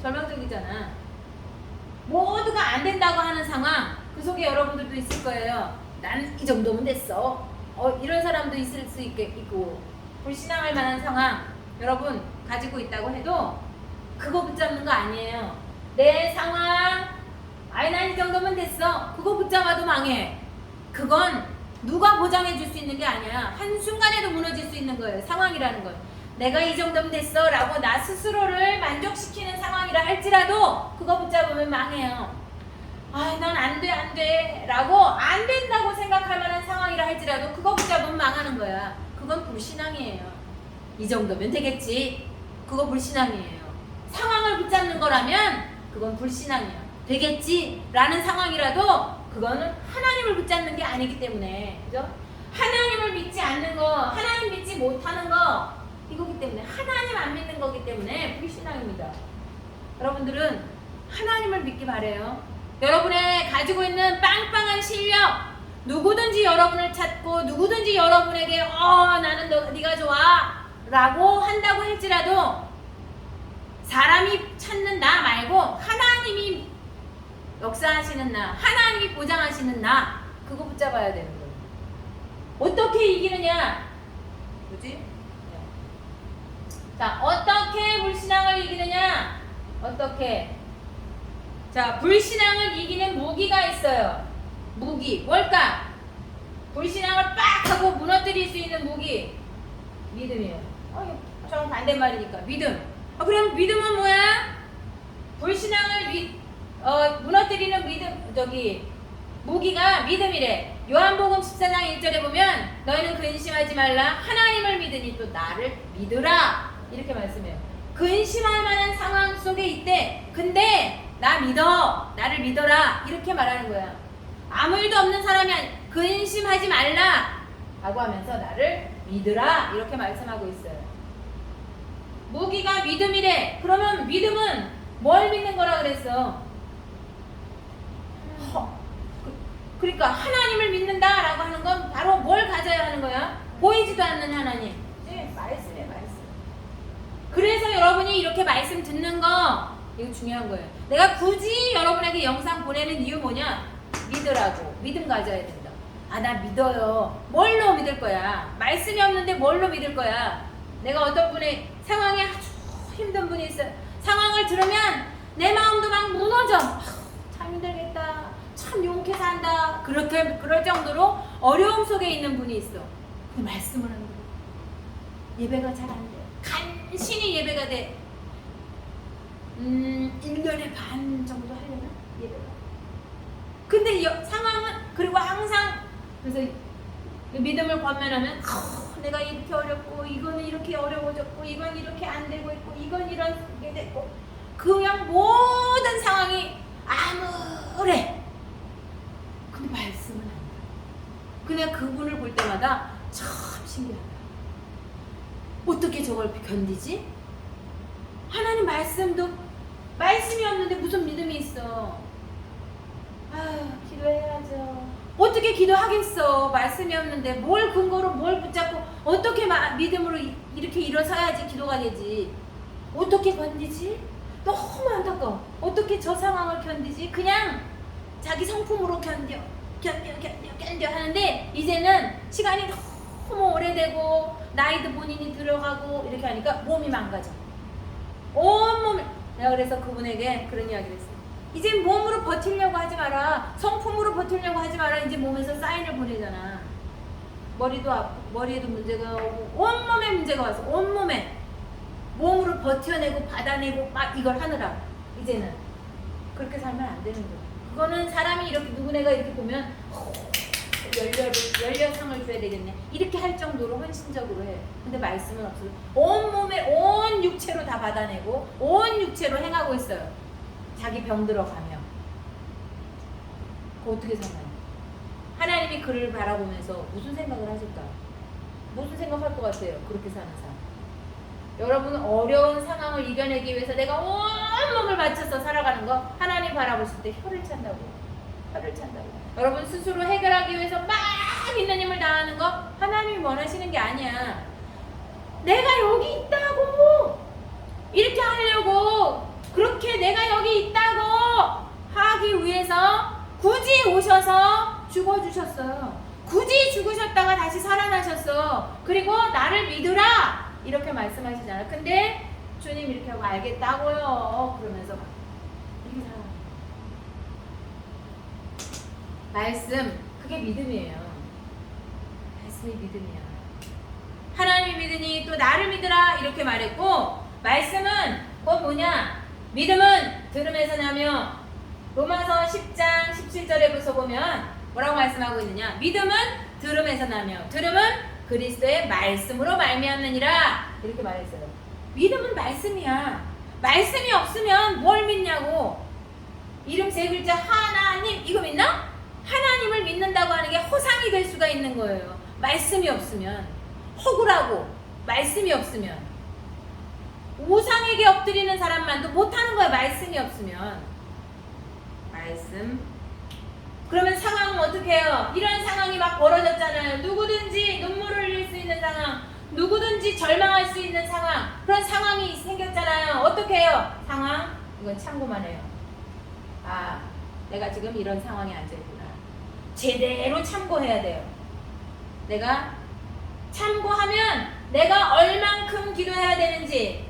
절망적이잖아. 모두가 안 된다고 하는 상황 그 속에 여러분들도 있을 거예요. 난 이 정도면 됐어. 이런 사람도 있을 수 있고 불신앙할 만한 상황 여러분 가지고 있다고 해도 그거 붙잡는 거 아니에요. 내 상황 난 이 정도면 됐어. 그거 붙잡아도 망해. 그건 누가 보장해 줄 수 있는 게 아니야. 한순간에도 무너질 수 있는 거예요. 상황이라는 건. 내가 이 정도면 됐어 라고 나 스스로를 만족시키는 상황이라 할지라도 그거 붙잡으면 망해요. 난 안 돼 라고 안 된다고 생각할 만한 상황이라 할지라도 그거 붙잡으면 망하는 거야. 그건 불신앙이에요. 이 정도면 되겠지. 그거 불신앙이에요. 상황을 붙잡는 거라면 그건 불신앙이야. 되겠지 라는 상황이라도 그거는 하나님을 붙잡는 게 아니기 때문에, 그죠? 하나님을 믿지 않는 거, 하나님 믿지 못하는 거 이거기 때문에, 하나님 안 믿는 거기 때문에 불신앙입니다. 여러분들은 하나님을 믿기 바래요. 여러분의 가지고 있는 빵빵한 실력, 누구든지 여러분을 찾고 누구든지 여러분에게 나는 네가 좋아 라고 한다고 할지라도 사람이 찾는 나 말고 하나님이 역사하시는 나, 하나님이 보장하시는 나, 그거 붙잡아야 되는 거예요. 어떻게 이기느냐? 뭐지? 자, 어떻게 불신앙을 이기느냐? 어떻게? 자, 불신앙을 이기는 무기가 있어요. 무기. 뭘까? 불신앙을 빡 하고 무너뜨릴 수 있는 무기. 믿음이에요. 정 반대말이니까. 믿음. 그럼 믿음은 뭐야? 불신앙을 무너뜨리는 무기가 믿음이래. 요한복음 14장 1절에 보면 너희는 근심하지 말라 하나님을 믿으니 또 나를 믿으라 이렇게 말씀해요. 근심할 만한 상황 속에 있대. 근데 나 믿어. 나를 믿어라. 이렇게 말하는 거야. 아무 일도 없는 사람이 근심하지 말라 라고 하면서 나를 믿으라 이렇게 말씀하고 있어요. 무기가 믿음이래. 그러면 믿음은 뭘 믿는 거라 그랬어? 그러니까 하나님을 믿는다라고 하는 건 바로 뭘 가져야 하는 거야? 보이지도 않는 하나님. 네, 말씀이에요, 말씀. 그래서 여러분이 이렇게 말씀 듣는 거 이거 중요한 거예요. 내가 굳이 여러분에게 영상 보내는 이유 뭐냐? 믿으라고. 믿음 가져야 된다. 아, 나 믿어요. 뭘로 믿을 거야? 말씀이 없는데 뭘로 믿을 거야? 내가 어떤 분의 상황에 아주 힘든 분이 있어요. 상황을 들으면 내 마음도 막 무너져. 참 힘들겠다. 참 용케 산다. 그럴 정도로 어려움 속에 있는 분이 있어. 근데 말씀을 안 들어. 예배가 잘 안 돼. 간신히 예배가 돼. 1년에 반 정도 하려나? 예배가. 근데 상황은 그리고 항상 그래서 믿음을 권면하면 내가 이렇게 어렵고 이거는 이렇게 어려워졌고 이건 이렇게 안 되고 있고 이건 이렇게 됐고 그냥 모든 상황이 암울해. 근데 말씀은 안 돼. 그냥 그분을 볼 때마다 참 신기하다. 어떻게 저걸 견디지? 하나님 말씀이 없는데 무슨 믿음이 있어. 기도해야죠. 어떻게 기도하겠어? 말씀이 없는데 뭘 근거로 뭘 붙잡고 어떻게 믿음으로 이렇게 일어서야지 기도가 되지. 어떻게 견디지? 너무 안타까워. 어떻게 저 상황을 견디지? 그냥 자기 성품으로 견뎌 하는데 이제는 시간이 너무 오래되고 나이도 본인이 들어가고 이렇게 하니까 몸이 망가져. 온몸을. 내가 그래서 그분에게 그런 이야기를 했어요. 이제 몸으로 버티려고 하지 마라. 성품으로 버티려고 하지 마라. 이제 몸에서 사인을 보내잖아. 머리도 아프고 머리에도 문제가 오고 온몸에 문제가 와서 온몸에 몸으로 버텨내고 받아내고 막 이걸 하느라 이제는 그렇게 살면 안 되는 거야. 그거는 사람이 이렇게 누구네가 이렇게 보면 연료상을 줘야 되겠네. 이렇게 할 정도로 헌신적으로 해. 근데 말씀은 없어요. 온몸에 온 육체로 다 받아내고 온 육체로 행하고 있어요. 자기 병 들어가면 그거 어떻게 살아요? 하나님이 그를 바라보면서 무슨 생각을 하실까요? 무슨 생각할 것 같아요? 그렇게 사는 사람. 여러분 어려운 상황을 이겨내기 위해서 내가 온몸을 바쳐서 살아가는 거 하나님 바라보실 때 혀를 찬다고. 여러분 스스로 해결하기 위해서 막 있는 힘을 다하는 거 하나님이 원하시는 게 아니야. 내가 여기 있다고 이렇게 하려고 그렇게 내가 여기 있다고 하기 위해서 굳이 오셔서 죽어주셨어요. 굳이 죽으셨다가 다시 살아나셨어. 그리고 나를 믿으라 이렇게 말씀하시잖아요. 근데 주님 이렇게 하고 알겠다고요 그러면서 막 이렇게 살아. 말씀 그게 믿음이에요. 말씀이 믿음이야. 하나님을 믿으니 또 나를 믿으라 이렇게 말했고 말씀은 뭐냐? 믿음은 들음에서 나며 로마서 10장 17절에서 보면 뭐라고 말씀하고 있느냐? 믿음은 들음에서 나며 들음은 그리스도의 말씀으로 말미암느니라 이렇게 말했어요. 믿음은 말씀이야. 말씀이 없으면 뭘 믿냐고. 이름 세 글자 하나님 이거 믿나? 하나님을 믿는다고 하는 게 허상이 될 수가 있는 거예요. 말씀이 없으면 허구라고. 말씀이 없으면 우상에게 엎드리는 사람만도 못하는 거야. 말씀이 없으면. 말씀. 그러면 상황은 어떻게 해요? 이런 상황이 막 벌어졌잖아요. 누구든지 눈물을 흘릴 수 있는 상황, 누구든지 절망할 수 있는 상황, 그런 상황이 생겼잖아요. 어떻게 해요? 상황? 이건 참고만 해요. 아, 내가 지금 이런 상황에 앉아있구나. 제대로 참고해야 돼요. 내가 참고하면 내가 얼만큼 기도해야 되는지,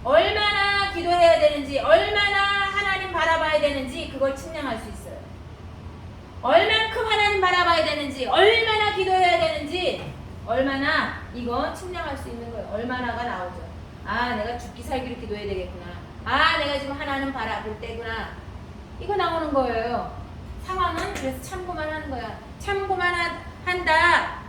얼마나 기도해야 되는지, 얼마나 하나님 바라봐야 되는지 그걸 측량할 수 있어요. 얼만큼 하나님 바라봐야 되는지, 얼마나 기도해야 되는지, 얼마나 이거 측량할 수 있는 거예요. 얼마나가 나오죠. 아, 내가 죽기 살기로 기도해야 되겠구나. 아, 내가 지금 하나님 바라볼 때구나. 이거 나오는 거예요. 상황은 그래서 참고만 하는 거야. 참고만 한다.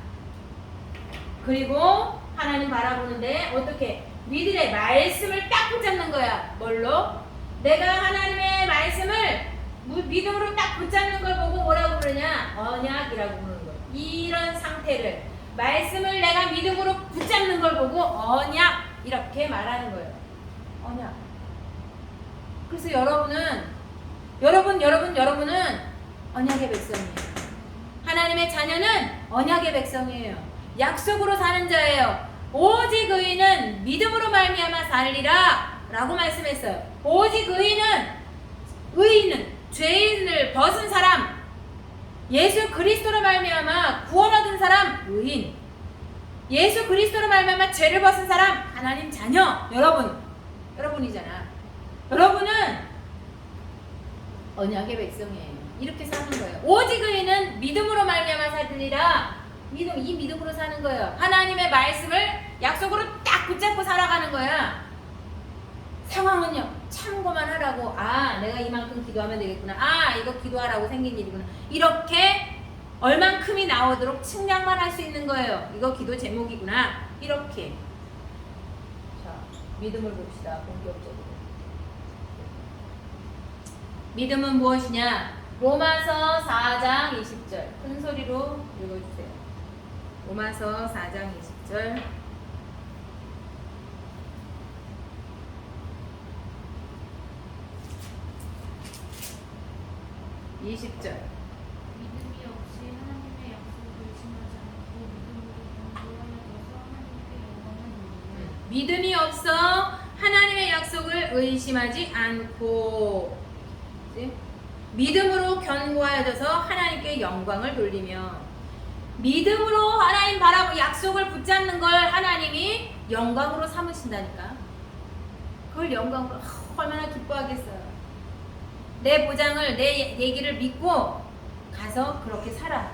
그리고 하나님 바라보는데 어떻게? 믿으래. 말씀을 딱 붙잡는 거야. 뭘로? 내가 하나님의 말씀을 믿음으로 딱 붙잡는 걸 보고 뭐라고 그러냐? 언약이라고 부르는 거야. 이런 상태를, 말씀을 내가 믿음으로 붙잡는 걸 보고 언약 이렇게 말하는 거예요. 언약. 그래서 여러분은 언약의 백성이에요. 하나님의 자녀는 언약의 백성이에요. 약속으로 사는 자예요. 오직 의인은 믿음으로 말미암아 살리라 라고 말씀했어요. 오직 의인은 죄인을 벗은 사람, 예수 그리스도로 말미암아 구원 얻은 사람 의인, 예수 그리스도로 말미암아 죄를 벗은 사람 하나님 자녀. 여러분이잖아. 여러분은 언약의 백성이에요. 이렇게 사는 거예요. 오직 의인은 믿음으로 말미암아 살리라. 이 믿음으로 사는 거예요. 하나님의 말씀을 약속으로 딱 붙잡고 살아가는 거야. 상황은요, 참고만 하라고. 내가 이만큼 기도하면 되겠구나. 이거 기도하라고 생긴 일이구나. 이렇게 얼만큼이 나오도록 측량만 할 수 있는 거예요. 이거 기도 제목이구나. 이렇게. 자, 믿음을 봅시다. 본격적으로. 믿음은 무엇이냐? 로마서 4장 20절. 큰 소리로 읽어주세요. 로마서 4장 20절. 믿음이 없이 하나님의 약속을 의심하지 않고 믿음으로 견고하여져서 하나님께 영광을 돌리며 믿음이 없어 하나님의 약속을 의심하지 않고, 그치? 믿음으로 견고하여져서 하나님께 영광을 돌리며, 믿음으로 하나님 바라보 약속을 붙잡는 걸 하나님이 영광으로 삼으신다니까. 그걸 영광으로 얼마나 기뻐하겠어요. 내 보장을, 내 얘기를 믿고 가서 그렇게 살아.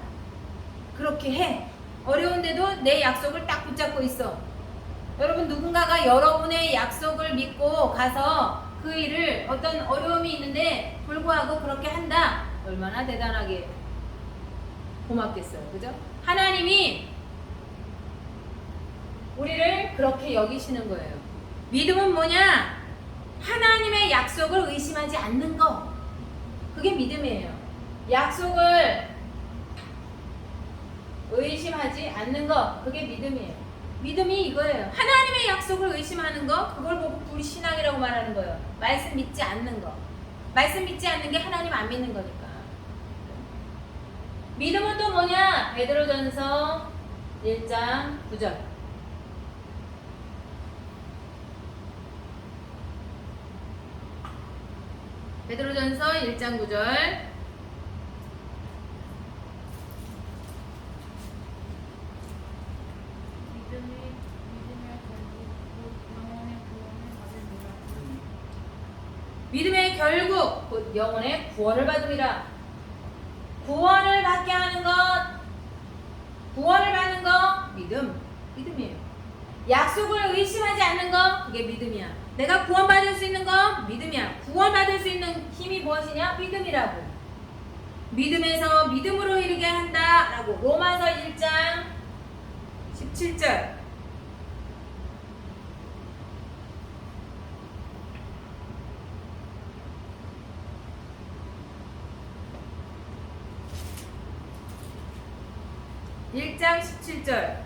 그렇게 해. 어려운데도 내 약속을 딱 붙잡고 있어. 여러분, 누군가가 여러분의 약속을 믿고 가서 그 일을, 어떤 어려움이 있는데 불구하고 그렇게 한다. 얼마나 대단하게 고맙겠어요. 그죠? 하나님이 우리를 그렇게 여기시는 거예요. 믿음은 뭐냐? 하나님의 약속을 의심하지 않는 거. 그게 믿음이에요. 약속을 의심하지 않는 거. 그게 믿음이에요. 믿음이 이거예요. 하나님의 약속을 의심하는 거. 그걸 보고 불신앙이라고 말하는 거예요. 말씀 믿지 않는 거. 말씀 믿지 않는 게 하나님 안 믿는 거니까. 믿음은 또 뭐냐? 베드로전서 1장 9절. 베드로전서 1장 9절. 믿음의 결국 곧 영혼의 구원을 받으리라. 구원을 받게 하는 것, 구원을 받는 것, 믿음이에요. 약속을 의심하지 않는 것, 그게 믿음이야. 내가 구원받을 수 있는 거, 믿음이야. 구원받을 수 있는 힘이 무엇이냐? 믿음이라고. 믿음에서 믿음으로 이르게 한다 라고. 로마서 1장 17절. (1장 17절)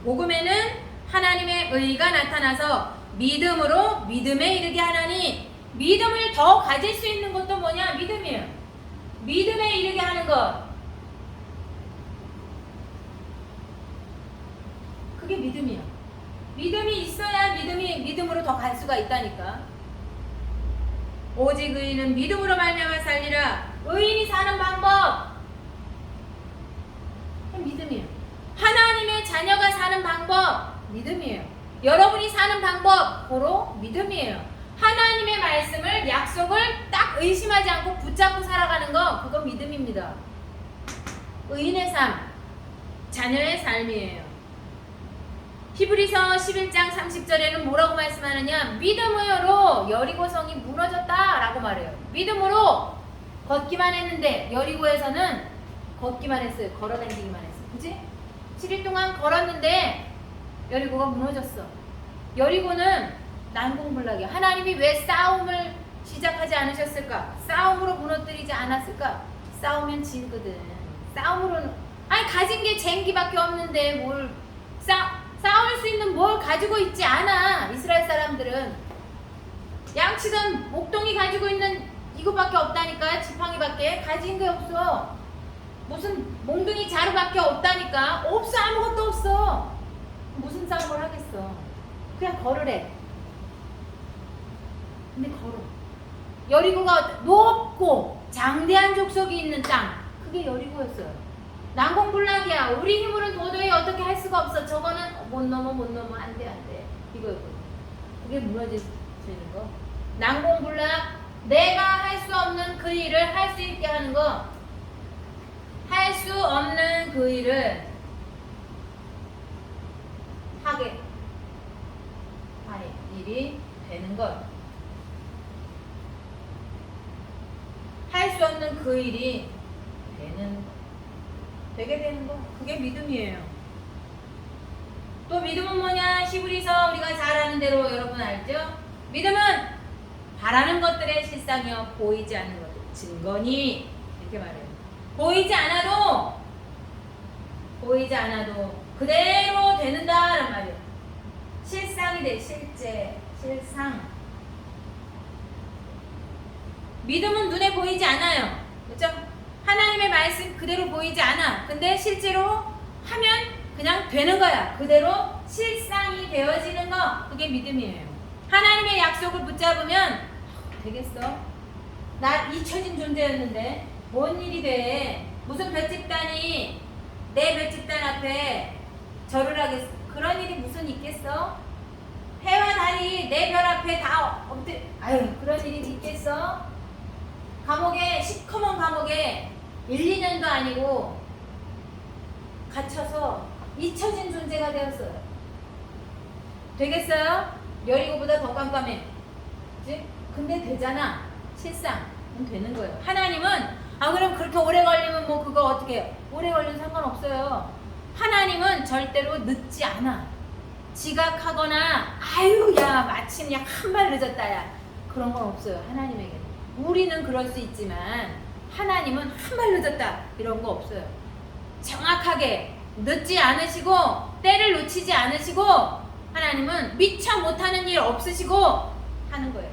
복음에는 하나님의 의가 나타나서 믿음으로 믿음에 이르게 하나니. 믿음을 더 가질 수 있는 것도 뭐냐? 믿음이에요. 믿음에 이르게 하는 것, 그게 믿음이야. 믿음이 있어야 믿음으로 더 갈 수가 있다니까. 오직 의인은 믿음으로 말미암아 살리라. 의인이 사는 방법, 믿음이에요. 하나님의 자녀가 사는 방법, 믿음이에요. 여러분이 사는 방법, 바로 믿음이에요. 하나님의 말씀을, 약속을 딱 의심하지 않고 붙잡고 살아가는 거, 그건 믿음입니다. 의인의 삶, 자녀의 삶이에요. 히브리서 11장 30절에는 뭐라고 말씀하느냐? 믿음으로 여리고성이 무너졌다라고 말해요. 믿음으로 걷기만 했는데 여리고에서는 걷기만 했어요. 걸어다니기만 했어요. 그지? 7일 동안 걸었는데 여리고가 무너졌어. 여리고는 난공불락이야. 하나님이 왜 싸움을 시작하지 않으셨을까? 싸움으로 무너뜨리지 않았을까? 싸우면 지거든. 싸움으로는 아니 가진 게 쟁기밖에 없는데 뭘 싸울 수 있는 뭘 가지고 있지 않아. 이스라엘 사람들은 양치던 목동이 가지고 있는 이거밖에 없다니까. 지팡이밖에 가진 게 없어. 무슨 몽둥이 자루밖에 없다니까. 없어. 아무것도 없어. 무슨 싸움을 하겠어. 그냥 걸으래. 근데 걸어. 여리고가 높고 장대한 족속이 있는 땅, 그게 여리고였어요. 난공불락이야. 우리 힘으로는 도저히 어떻게 할 수가 없어. 저거는 못 넘어 안돼 이거였거든. 그게 무너지는 거. 난공불락. 내가 할 수 없는 그 일을 할 수 있게 하는 거. 할 수 없는 그 일을 하게 하는 일이 되는 것. 할 수 없는 그 일이 되게 되는 거. 그게 믿음이에요. 또 믿음은 뭐냐? 히브리서 우리가 잘 아는 대로 여러분 알죠? 믿음은 바라는 것들의 실상이요 보이지 않는 것들 증거니, 이렇게 말해요. 보이지 않아도 그대로 되는다라는 말이에요. 실상이 돼. 실상. 믿음은 눈에 보이지 않아요. 그렇죠? 하나님의 말씀 그대로 보이지 않아. 근데 실제로 하면 그냥 되는 거야. 그대로 실상이 되어지는 거. 그게 믿음이에요. 하나님의 약속을 붙잡으면 되겠어? 나 잊혀진 존재였는데 뭔 일이 돼? 무슨 별집단이 내 별집단 앞에 절을 하겠어? 그런 일이 무슨 있겠어? 해와 달이 내 별 앞에 다 아유, 그런 일이 있겠어? 감옥에, 시커먼 감옥에 1, 2년도 아니고 갇혀서 잊혀진 존재가 되었어요. 되겠어요? 여리고보다 더 깜깜해. 그치? 근데 되잖아. 실상. 되는 거예요. 하나님은 그럼 그렇게 오래 걸리면 뭐 그거 어떻게 해요? 오래 걸리면 상관없어요. 하나님은 절대로 늦지 않아. 지각하거나 아유 야 마침 야 한 발 늦었다 야 그런 건 없어요. 하나님에게는. 우리는 그럴 수 있지만 하나님은 한 발 늦었다 이런 거 없어요. 정확하게 늦지 않으시고 때를 놓치지 않으시고 하나님은 미처 못하는 일 없으시고 하는 거예요.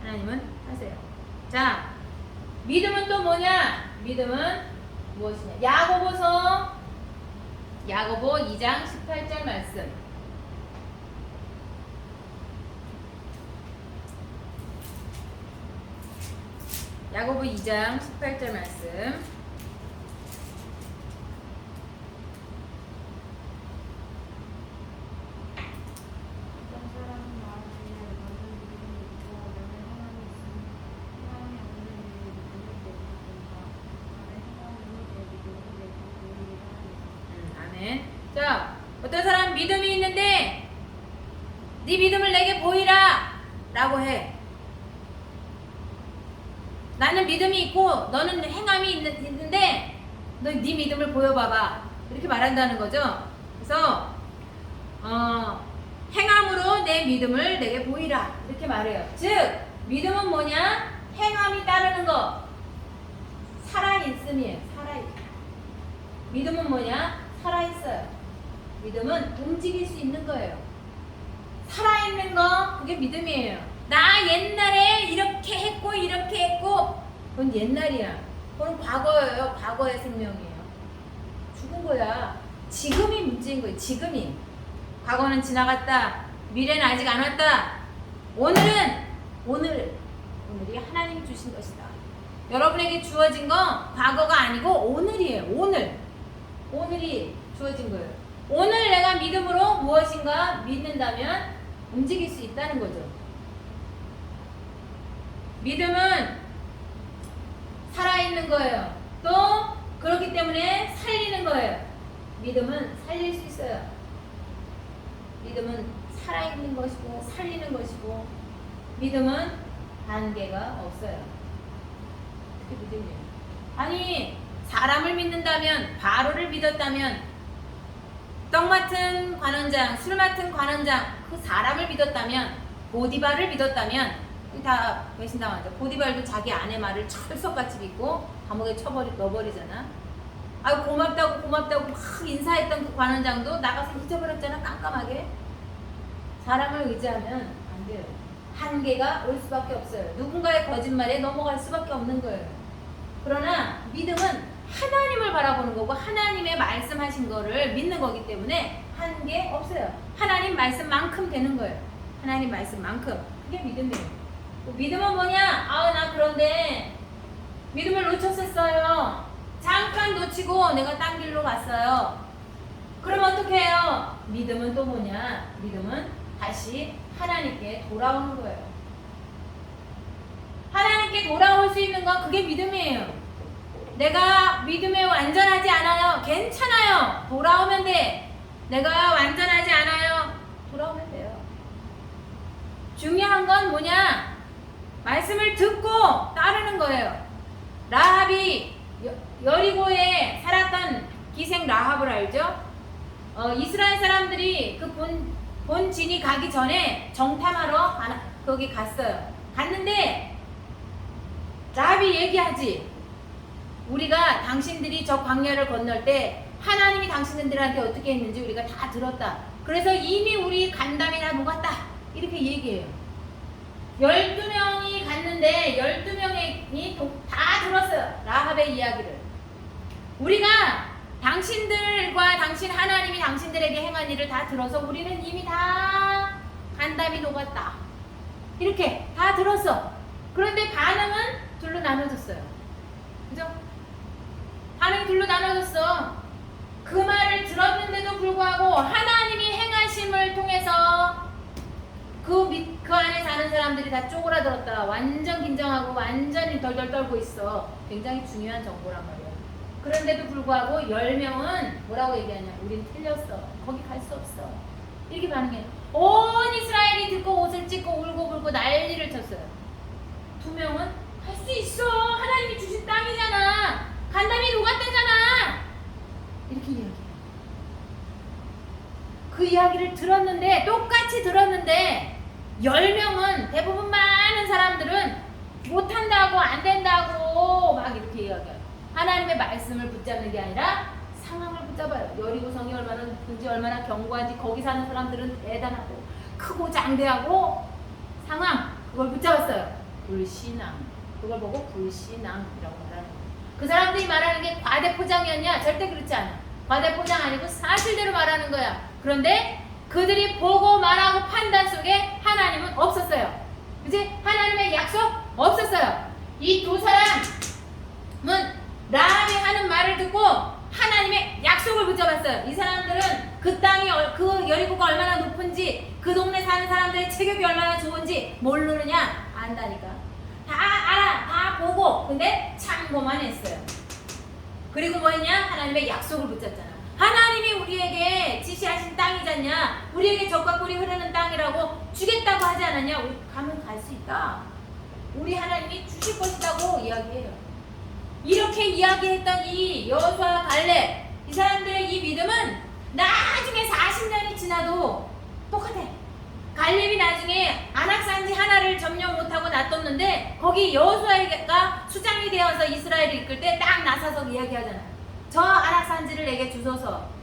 하나님은 하세요. 자, 믿음은 또 뭐냐? 믿음은 무엇이냐? 야고보 2장 18절 말씀. 야고보 2장 18절 말씀. 자, 어떤 사람 믿음이 있는데 네 믿음을 내게 보이라 라고 해. 나는 믿음이 있고 너는 행함이 있는데 너 네 믿음을 보여봐봐 이렇게 말한다는 거죠. 그래서 행함으로 내 믿음을 내게 보이라 이렇게 말해요. 즉 믿음은 뭐냐? 행함이 따르는 거. 살아있음이에요. 믿음은 뭐냐? 살아있어요. 믿음은 움직일 수 있는 거예요. 살아있는 거, 그게 믿음이에요. 나 옛날에 이렇게 했고 그건 옛날이야. 그건 과거예요. 과거의 생명이에요. 죽은 거야. 지금이 문제인 거예요. 지금이. 과거는 지나갔다. 미래는 아직 안 왔다. 오늘이 하나님이 주신 것이다. 여러분에게 주어진 건 과거가 아니고 오늘이에요. 오늘이 주어진 거예요. 오늘 내가 믿음으로 무엇인가 믿는다면 움직일 수 있다는 거죠. 믿음은 살아있는 거예요. 또 그렇기 때문에 살리는 거예요. 믿음은 살릴 수 있어요. 믿음은 살아있는 것이고 살리는 것이고 믿음은 한계가 없어요. 그게 믿음이에요. 아니 사람을 믿는다면 바로를 믿었다면 떡 맡은 관원장, 술 맡은 관원장 그 사람을 믿었다면 보디발을 믿었다면 다 배신당하죠. 보디발도 자기 아내 말을 철석같이 믿고 감옥에 넣어버리잖아. 아 고맙다고 막 인사했던 그 관원장도 나가서 잊어버렸잖아. 깜깜하게. 사람을 의지하면 안 돼요. 한계가 올 수밖에 없어요. 누군가의 거짓말에 넘어갈 수밖에 없는 거예요. 그러나 믿음은 하나님을 바라보는 거고 하나님의 말씀하신 거를 믿는 거기 때문에 한계 없어요. 하나님 말씀만큼 되는 거예요. 하나님 말씀만큼. 그게 믿음이에요. 믿음은 뭐냐? 나 그런데 믿음을 놓쳤었어요. 잠깐 놓치고 내가 딴 길로 갔어요. 그럼 어떻게 해요? 믿음은 또 뭐냐? 믿음은 다시 하나님께 돌아오는 거예요. 하나님께 돌아올 수 있는 건 그게 믿음이에요. 내가 믿음에 완전하지 않아요. 괜찮아요. 돌아오면 돼. 내가 완전하지 않아요. 돌아오면 돼요. 중요한 건 뭐냐? 말씀을 듣고 따르는 거예요. 라합이 여리고에 살았던 기생 라합을 알죠? 이스라엘 사람들이 그 본진이 가기 전에 정탐하러 거기 갔어요. 갔는데 라합이 얘기하지. 우리가 당신들이 저 광야를 건널 때 하나님이 당신들한테 어떻게 했는지 우리가 다 들었다. 그래서 이미 우리 간담이 다 녹았다. 이렇게 얘기해요. 12명이 갔는데 12명이 다 들었어요. 라합의 이야기를. 우리가 당신들과 당신 하나님이 당신들에게 행한 일을 다 들어서 우리는 이미 다 간담이 녹았다. 이렇게 다 들었어. 그런데 반응은 둘로 나눠졌어요. 그죠? 반응이 둘로 나눠졌어. 그 말을 들었는데도 불구하고 하나님이 행하심을 통해서 그 안에 사는 사람들이 다 쪼그라들었다. 완전 긴장하고 완전히 덜덜 떨고 있어. 굉장히 중요한 정보란 말이야. 그런데도 불구하고 10명은 뭐라고 얘기하냐? 우린 틀렸어. 거기 갈 수 없어. 이렇게 반응해요. 온 이스라엘이 듣고 옷을 찢고 울고 불고 난리를 쳤어요. 2명은 갈 수 있어. 하나님이 주신 땅이잖아. 간담이 녹았다잖아. 이렇게 이야기해요. 그 이야기를 들었는데 똑같이 들었는데 10명은 대부분 많은 사람들은 못한다고 안 된다고 막 이렇게 이야기해요. 하나님의 말씀을 붙잡는 게 아니라 상황을 붙잡아요. 여리고성이 얼마나 높은지 얼마나 견고한지 거기 사는 사람들은 대단하고 크고 장대하고 상황 그걸 붙잡았어요. 불신앙 그걸 보고 불신앙이라고 말하는 거예요. 그 사람들이 말하는 게 과대포장이었냐? 절대 그렇지 않아. 과대포장 아니고 사실대로 말하는 거야. 그런데 그들이 보고 말하고 판단 속에 하나님은 없었어요. 그치? 하나님의 약속 없었어요. 이 두 사람은 라합이 하는 말을 듣고 하나님의 약속을 붙잡았어요. 이 사람들은 그 땅이 그 여리고가 얼마나 높은지 그 동네 사는 사람들의 체격이 얼마나 좋은지 모르느냐? 안다니까. 다 알아. 다 보고 근데 참고만 했어요. 그리고 뭐 했냐? 하나님의 약속을 붙잡잖아. 하나님이 우리에게 지시하신 땅이잖냐? 우리에게 젖과 꿀이 흐르는 땅이라고 주겠다고 하지 않았냐? 우리 가면 갈 수 있다. 우리 하나님이 주실 것이라고 이야기해요. 이렇게 이야기했던 이 여호수아와 갈렙 이 사람들의 이 믿음은 나중에 40년이 지나도 똑같아. 갈렙이 나중에 안악산지 하나를 점령 못하고 놔뒀는데 거기 여호수아가 수장이 되어서 이스라엘을 이끌 때 딱 나서서 이야기하잖아. 저 안악산지를 내게 주소서.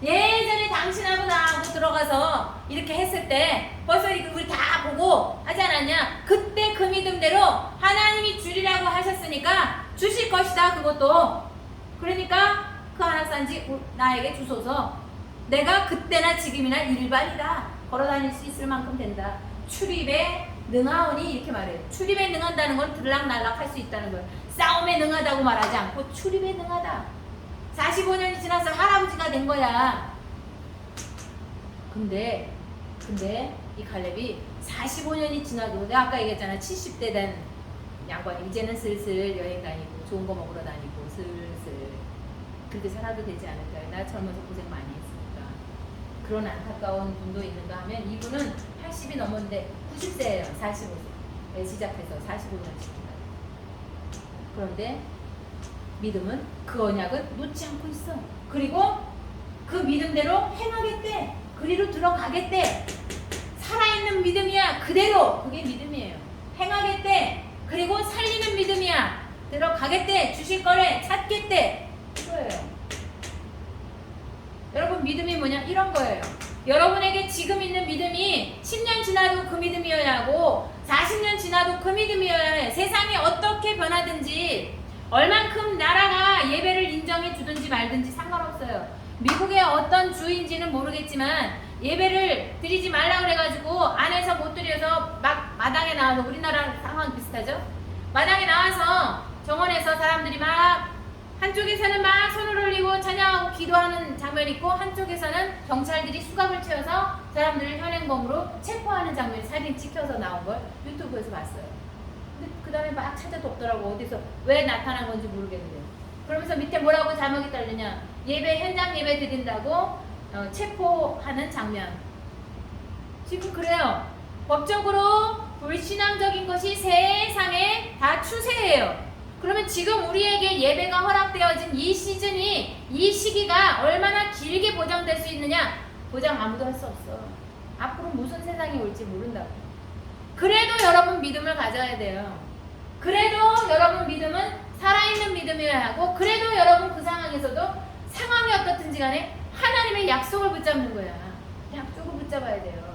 예전에 당신하고 나하고 들어가서 이렇게 했을 때 벌써 우리 다 보고 하지 않았냐? 그때 그 믿음대로 하나님이 주리라고 하셨으니까 주실 것이다. 그것도 그러니까 그 안악산지 나에게 주소서. 내가 그때나 지금이나 일반이다. 걸어다닐 수 있을 만큼 된다. 출입에 능하오니 이렇게 말해요. 출입에 능한다는 건 들락날락 할 수 있다는 거예요. 싸움에 능하다고 말하지 않고 출입에 능하다. 45년이 지나서 할아버지가 된 거야. 근데 이 갈렙이 45년이 지나도 내가 아까 얘기했잖아. 70대 된 양반이 이제는 슬슬 여행 다니고 좋은 거 먹으러 다니고 슬슬 그렇게 살아도 되지 않을까요? 나 젊어서 고생 많이 했으니까. 그런 안타까운 분도 있는가 하면 이분은 80이 넘었는데 90세예요. 45세 시작해서 45년 시킵니다. 그런데 믿음은 그 언약은 놓지 않고 있어. 그리고 그 믿음대로 행하겠대. 그리로 들어가겠대. 살아있는 믿음이야. 그대로 그게 믿음이에요. 행하겠대. 그리고 살리는 믿음이야. 들어가겠대. 주실 거래. 찾겠대. 이거예요. 여러분 믿음이 뭐냐? 이런 거예요. 여러분에게 지금 있는 믿음이 10년 지나도 그 믿음이어야 하고 40년 지나도 그 믿음이어야 해. 세상이 어떻게 변하든지 얼만큼 나라가 예배를 인정해 주든지 말든지 상관없어요. 미국의 어떤 주인지는 모르겠지만 예배를 드리지 말라 그래가지고 안에서 못 드려서 막 마당에 나와서 우리나라 상황 비슷하죠? 마당에 나와서 정원에서 사람들이 막 한쪽에서는 막 손을 올리고 찬양하고 기도하는 장면이 있고 한쪽에서는 경찰들이 수갑을 채워서 사람들을 현행범으로 체포하는 장면이 사진 찍혀서 나온 걸 유튜브에서 봤어요. 근데 그 다음에 막 찾아도 없더라고. 어디서 왜 나타난 건지 모르겠는데. 그러면서 밑에 뭐라고 자막이 달리냐. 예배 현장 예배 드린다고 체포하는 장면. 지금 그래요. 법적으로 불신앙적인 것이 세상에 다 추세예요. 그러면 지금 우리에게 예배가 허락되어진 이 시즌이, 이 시기가 얼마나 길게 보장될 수 있느냐? 보장 아무도 할 수 없어. 앞으로 무슨 세상이 올지 모른다고. 그래도 여러분 믿음을 가져야 돼요. 그래도 여러분 믿음은 살아있는 믿음이어야 하고, 그래도 여러분 그 상황에서도 상황이 어떻든지 간에 하나님의 약속을 붙잡는 거야. 약속을 붙잡아야 돼요.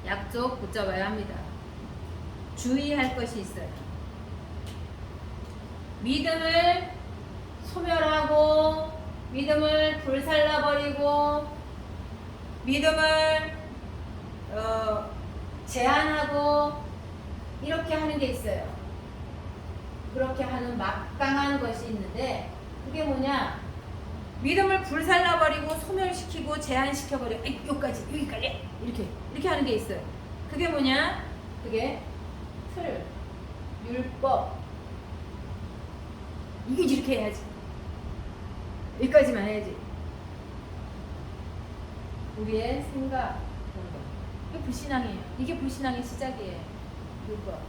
약속 붙잡아야 합니다. 주의할 것이 있어요. 믿음을 소멸하고 믿음을 불살라버리고 믿음을 제한하고 이렇게 하는 게 있어요. 그렇게 하는 막강한 것이 있는데 그게 뭐냐? 믿음을 불살라버리고 소멸시키고 제한시켜버리고 여기까지 이렇게 하는 게 있어요. 그게 뭐냐? 그게 틀, 율법. 이게 이렇게 해야지. 여기까지만 해야지. 우리의 생각, 이게 불신앙이에요. 이게 불신앙의 시작이에요. 율법.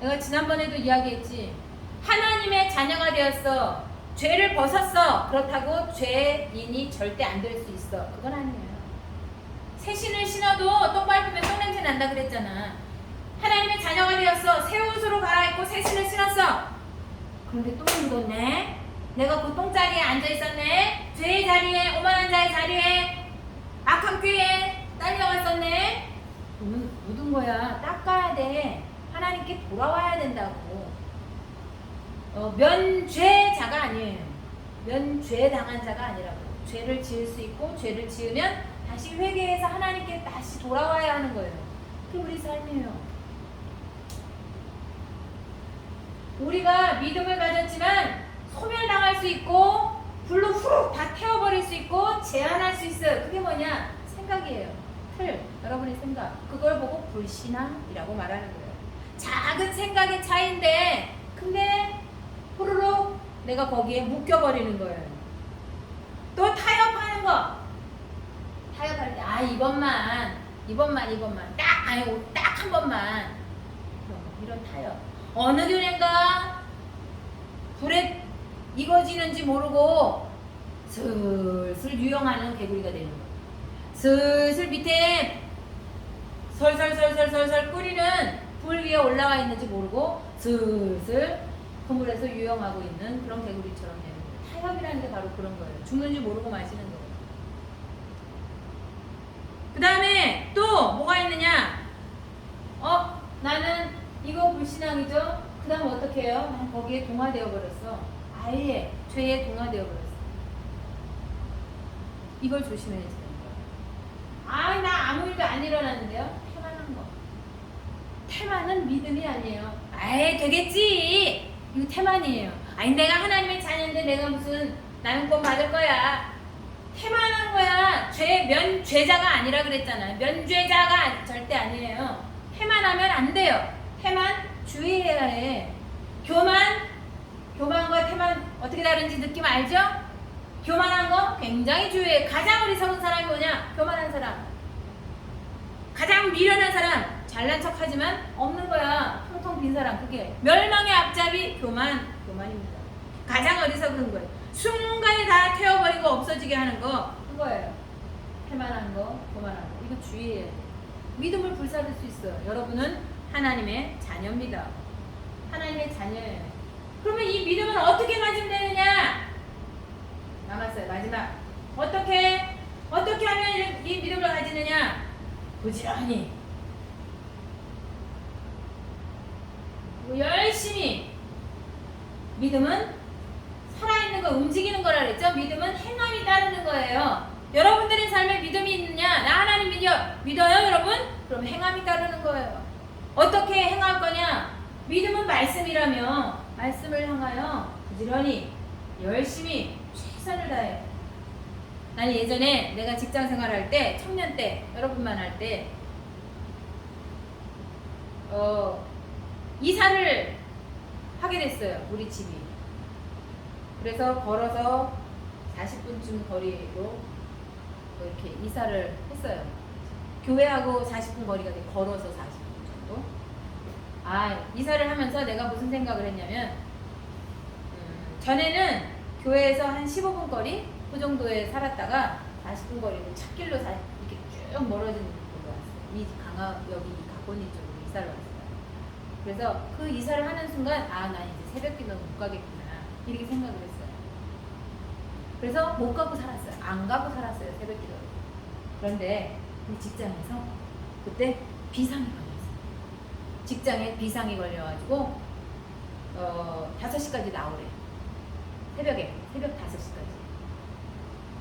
내가 지난번에도 이야기했지. 하나님의 자녀가 되었어. 죄를 벗었어. 그렇다고 죄인이 절대 안 될 수 있어. 그건 아니에요. 새 신을 신어도 똥 밟으면 똥냄새 난다 그랬잖아. 하나님의 자녀가 되었어. 새 옷으로 갈아입고 새 신을 신었어. 그런데 똥을 묻었네. 내가 그 똥자리에 앉아있었네. 죄의 자리에, 오만한 자의 자리에, 악한 꾀에 딸려갔었네. 그러면 묻은 거야. 닦아야 돼. 하나님께 돌아와야 된다고. 면죄자가 아니에요. 면죄 당한 자가 아니라고. 죄를 지을 수 있고 죄를 지으면 다시 회개해서 하나님께 다시 돌아와야 하는 거예요. 그게 우리 삶이에요. 우리가 믿음을 가졌지만 소멸당할 수 있고 불로 후룩 다 태워버릴 수 있고 제한할 수 있어요. 그게 뭐냐? 생각이에요. 틀, 여러분의 생각. 그걸 보고 불신앙이라고 말하는 거예요. 작은 생각의 차이인데 근데 후루룩 내가 거기에 묶여버리는 거예요. 또 타협하는 거. 타협할 때 이번만 딱 한 번만 이런 타협. 어느 교회인가 불에 익어지는지 모르고 슬슬 유영하는 개구리가 되는 거예요. 슬슬 밑에 설설설설설설 끓이는 불 위에 올라가 있는지 모르고 슬슬 그물에서 유영하고 있는 그런 개구리처럼 되는 거예요. 타협이라는 게 바로 그런 거예요. 죽는지 모르고 마시는 거예요. 그 다음에 또 뭐가 있느냐? 나는 이거 불신앙이죠? 그 다음 어떻게 해요? 난 거기에 동화되어 버렸어. 아예 죄에 동화되어 버렸어. 이걸 조심해야 되는 거예요. 나 아무 일도 안 일어났는데요? 태만한 거. 태만은 믿음이 아니에요. 되겠지. 이거 태만이에요. 내가 하나님의 자녀인데 내가 무슨 나는권 받을 거야. 태만한 거야. 면죄자가 아니라 그랬잖아요. 면죄자가 절대 아니에요. 태만하면 안 돼요. 태만 주의해야 해. 교만과 태만 어떻게 다른지 느낌 알죠? 교만한 거 굉장히 주의해. 가장 어리석은 사람이 뭐냐? 교만한 사람. 가장 미련한 사람. 잘난 척하지만 없는 거야. 텅텅 빈 사람. 그게 멸망의 앞잡이 교만입니다. 가장 어리석은 거예요. 순간에 다 태워버리고 없어지게 하는 거 그거예요. 교만한 거, 교만한 거. 이거 주의해야 돼. 믿음을 불사를 수 있어요. 여러분은 하나님의 자녀입니다. 하나님의 자녀예요. 그러면 이 믿음은 어떻게 가지면 되느냐? 남았어요. 마지막. 어떻게 하면 이 믿음을 가지느냐? 부지런히. 열심히. 믿음은 살아있는 거, 움직이는 거라 그랬죠? 믿음은 행함이 따르는 거예요. 여러분들의 삶에 믿음이 있느냐? 나 하나님 믿어요, 여러분? 그럼 행함이 따르는 거예요. 어떻게 행할 거냐? 믿음은 말씀이라며 말씀을 향하여 부지런히 열심히 최선을 다해. 나는 예전에 내가 직장 생활할 때, 청년 때, 여러분만 할 때 이사를 하게 됐어요. 우리 집이. 그래서 걸어서 40분쯤 거리로 이렇게 이사를 했어요. 교회하고 40분 거리가 돼. 걸어서 40분 정도. 이사를 하면서 내가 무슨 생각을 했냐면 전에는 교회에서 한 15분 거리 그 정도에 살았다가 40분 거리로 찻길로 이렇게 쭉 멀어진 곳으로 왔어요. 이 강화역이 가꼬니 쪽으로 이사를 왔어요. 그래서 그 이사를 하는 순간 난 이제 새벽기도는 못 가겠구나 이렇게 생각을 했어요. 그래서 못 가고 살았어요. 안 가고 살았어요. 새벽기도를. 그런데 우리 직장에서 그때 비상이 걸렸어요. 직장에 비상이 걸려가지고 5시까지 나오래. 새벽 5시까지.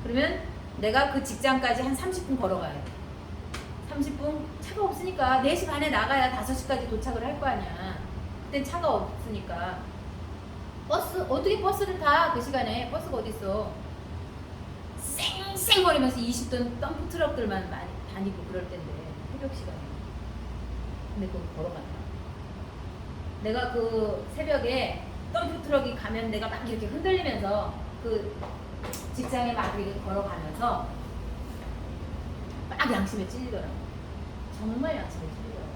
그러면 내가 그 직장까지 한 30분 걸어가야 돼. 30분 차가 없으니까 4시 반에 나가야 5시까지 도착을 할 거 아니야. 그땐 차가 없으니까 어떻게 버스를 타? 그 시간에 버스가 어딨어. 쌩쌩거리면서 20톤 덤프 트럭들만 많이 다니고 그럴 텐데 새벽 시간에. 근데 그거 걸어간다. 내가 그 새벽에 덤프 트럭이 가면 내가 막 이렇게 흔들리면서 그 직장에 막 이렇게 걸어가면서 막 양심에 찔리더라고. 정말 양심에 찔리더라고.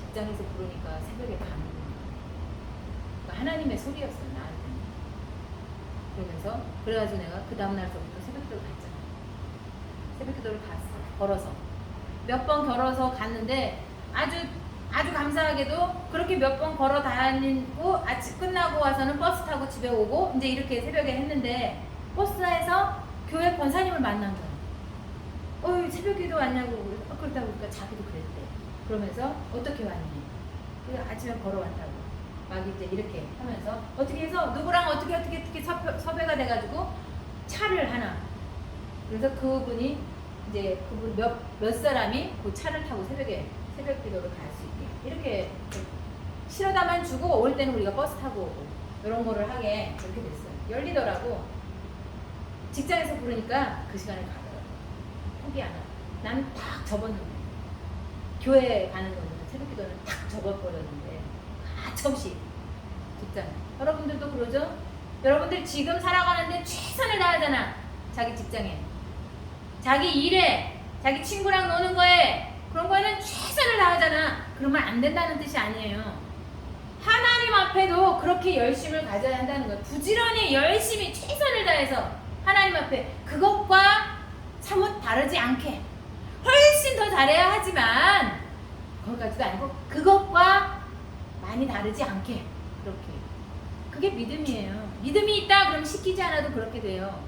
직장에서 부르니까 새벽에 가는 거야. 그러니까 하나님의 소리였어요, 나한테는. 그래가지고 내가 그 다음날서부터 새벽기도를 갔잖아. 새벽기도를 갔어. 걸어서. 몇 번 걸어서 갔는데 아주 감사하게도 그렇게 몇 번 걸어 다니고 아침 끝나고 와서는 버스 타고 집에 오고 이제 이렇게 새벽에 했는데 버스에서 교회 권사님을 만난 거야. 새벽기도 왔냐고. 그러다 보니까 자기도 그랬대. 그러면서 어떻게 왔니? 그래서 아침에 걸어왔다고. 막 이제 이렇게 하면서 어떻게 해서 누구랑 어떻게 섭외가 돼가지고 차를 하나. 그래서 그분이 이제 그분 몇 사람이 그 차를 타고 새벽기도를 갈 수 있게 이렇게 실어다만 주고 올 때는 우리가 버스 타고 오고 이런 거를 하게 그렇게 됐어요. 열리더라고. 직장에서 부르니까 그 시간에 가더라고. 포기 안 하고. 나는 딱 접었는데 교회 가는 거는 새벽기도는 딱 접어버렸는데 가차없이 직장. 여러분들도 그러죠? 여러분들 지금 살아가는데 최선을 다하잖아. 자기 직장에, 자기 일에, 자기 친구랑 노는 거에 그런 거에는 최선을 다하잖아. 그러면 안 된다는 뜻이 아니에요. 하나님 앞에도 그렇게 열심을 가져야 한다는 거예요. 부지런히 열심히 최선을 다해서 하나님 앞에 그것과 사뭇 다르지 않게 훨씬 더 잘해야 하지만 거기까지도 아니고 그것과 많이 다르지 않게 그렇게. 그게 믿음이에요. 믿음이 있다 그럼 시키지 않아도 그렇게 돼요.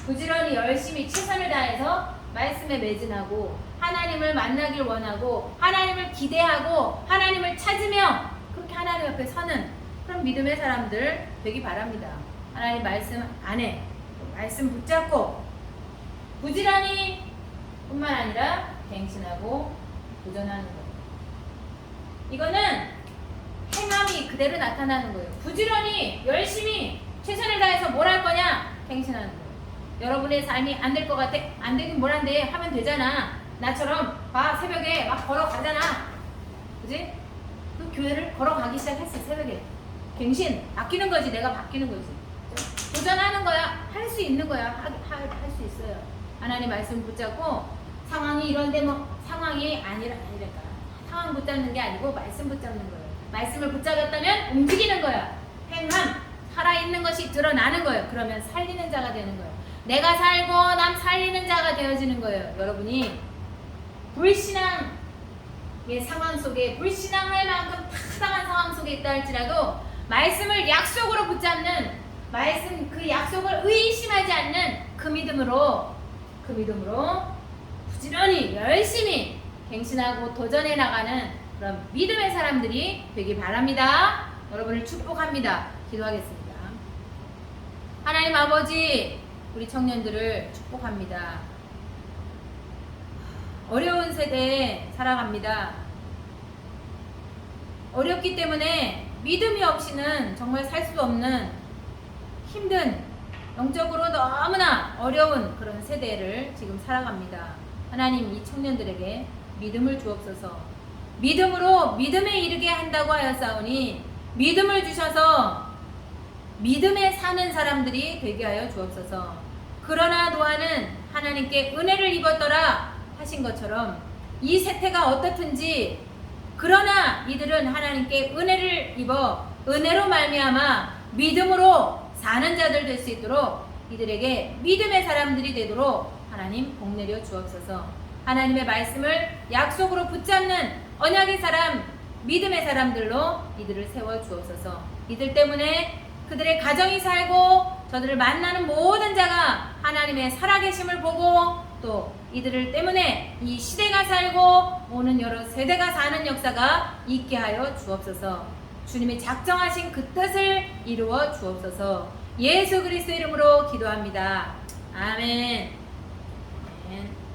부지런히 열심히 최선을 다해서 말씀에 매진하고 하나님을 만나길 원하고 하나님을 기대하고 하나님을 찾으며 그렇게 하나님 앞에 서는 그런 믿음의 사람들 되기 바랍니다. 하나님 말씀 안에 말씀 붙잡고 부지런히 뿐만 아니라 갱신하고 도전하는 거예요. 이거는 행함이 그대로 나타나는 거예요. 부지런히 열심히 최선을 다해서 뭘 할 거냐? 갱신하는 거예요. 여러분의 삶이 안 될 것 같아? 안 되긴 뭘 한데 하면 되잖아. 나처럼 새벽에 막 걸어가잖아. 그지? 그 교회를 걸어가기 시작했어. 새벽에 갱신 바뀌는 거지. 내가 바뀌는 거지. 도전하는 거야. 할 수 있는 거야. 할 수 있어요. 하나님 말씀 붙잡고 상황이 이런데 뭐 상황이 아니랄까. 상황 붙잡는 게 아니고 말씀 붙잡는 거예요. 말씀을 붙잡았다면 움직이는 거야. 행함, 살아있는 것이 드러나는 거예요. 그러면 살리는 자가 되는 거예요. 내가 살고 남 살리는 자가 되어지는 거예요. 여러분이 불신앙의 상황 속에 불신앙할 만큼 타당한 상황 속에 있다 할지라도 말씀을 약속으로 붙잡는 말씀 그 약속을 의심하지 않는 그 믿음으로 부지런히 열심히 갱신하고 도전해 나가는 그런 믿음의 사람들이 되기 바랍니다. 여러분을 축복합니다. 기도하겠습니다. 하나님 아버지, 우리 청년들을 축복합니다. 어려운 세대에 살아갑니다. 어렵기 때문에 믿음이 없이는 정말 살 수 없는 힘든, 영적으로 너무나 어려운 그런 세대를 지금 살아갑니다. 하나님, 이 청년들에게 믿음을 주옵소서. 믿음으로 믿음에 이르게 한다고 하였사오니 믿음을 주셔서 믿음에 사는 사람들이 되게 하여 주옵소서. 그러나 노아는 하나님께 은혜를 입었더라 하신 것처럼 이 세태가 어떻든지 그러나 이들은 하나님께 은혜를 입어 은혜로 말미암아 믿음으로 사는 자들 될 수 있도록 이들에게 믿음의 사람들이 되도록 하나님 복 내려 주옵소서. 하나님의 말씀을 약속으로 붙잡는 언약의 사람, 믿음의 사람들로 이들을 세워 주옵소서. 이들 때문에 그들의 가정이 살고 저들을 만나는 모든 자가 하나님의 살아계심을 보고 또 이들을 때문에 이 시대가 살고 오는 여러 세대가 사는 역사가 있게 하여 주옵소서. 주님이 작정하신 그 뜻을 이루어 주옵소서. 예수 그리스도 이름으로 기도합니다. 아멘. 아멘.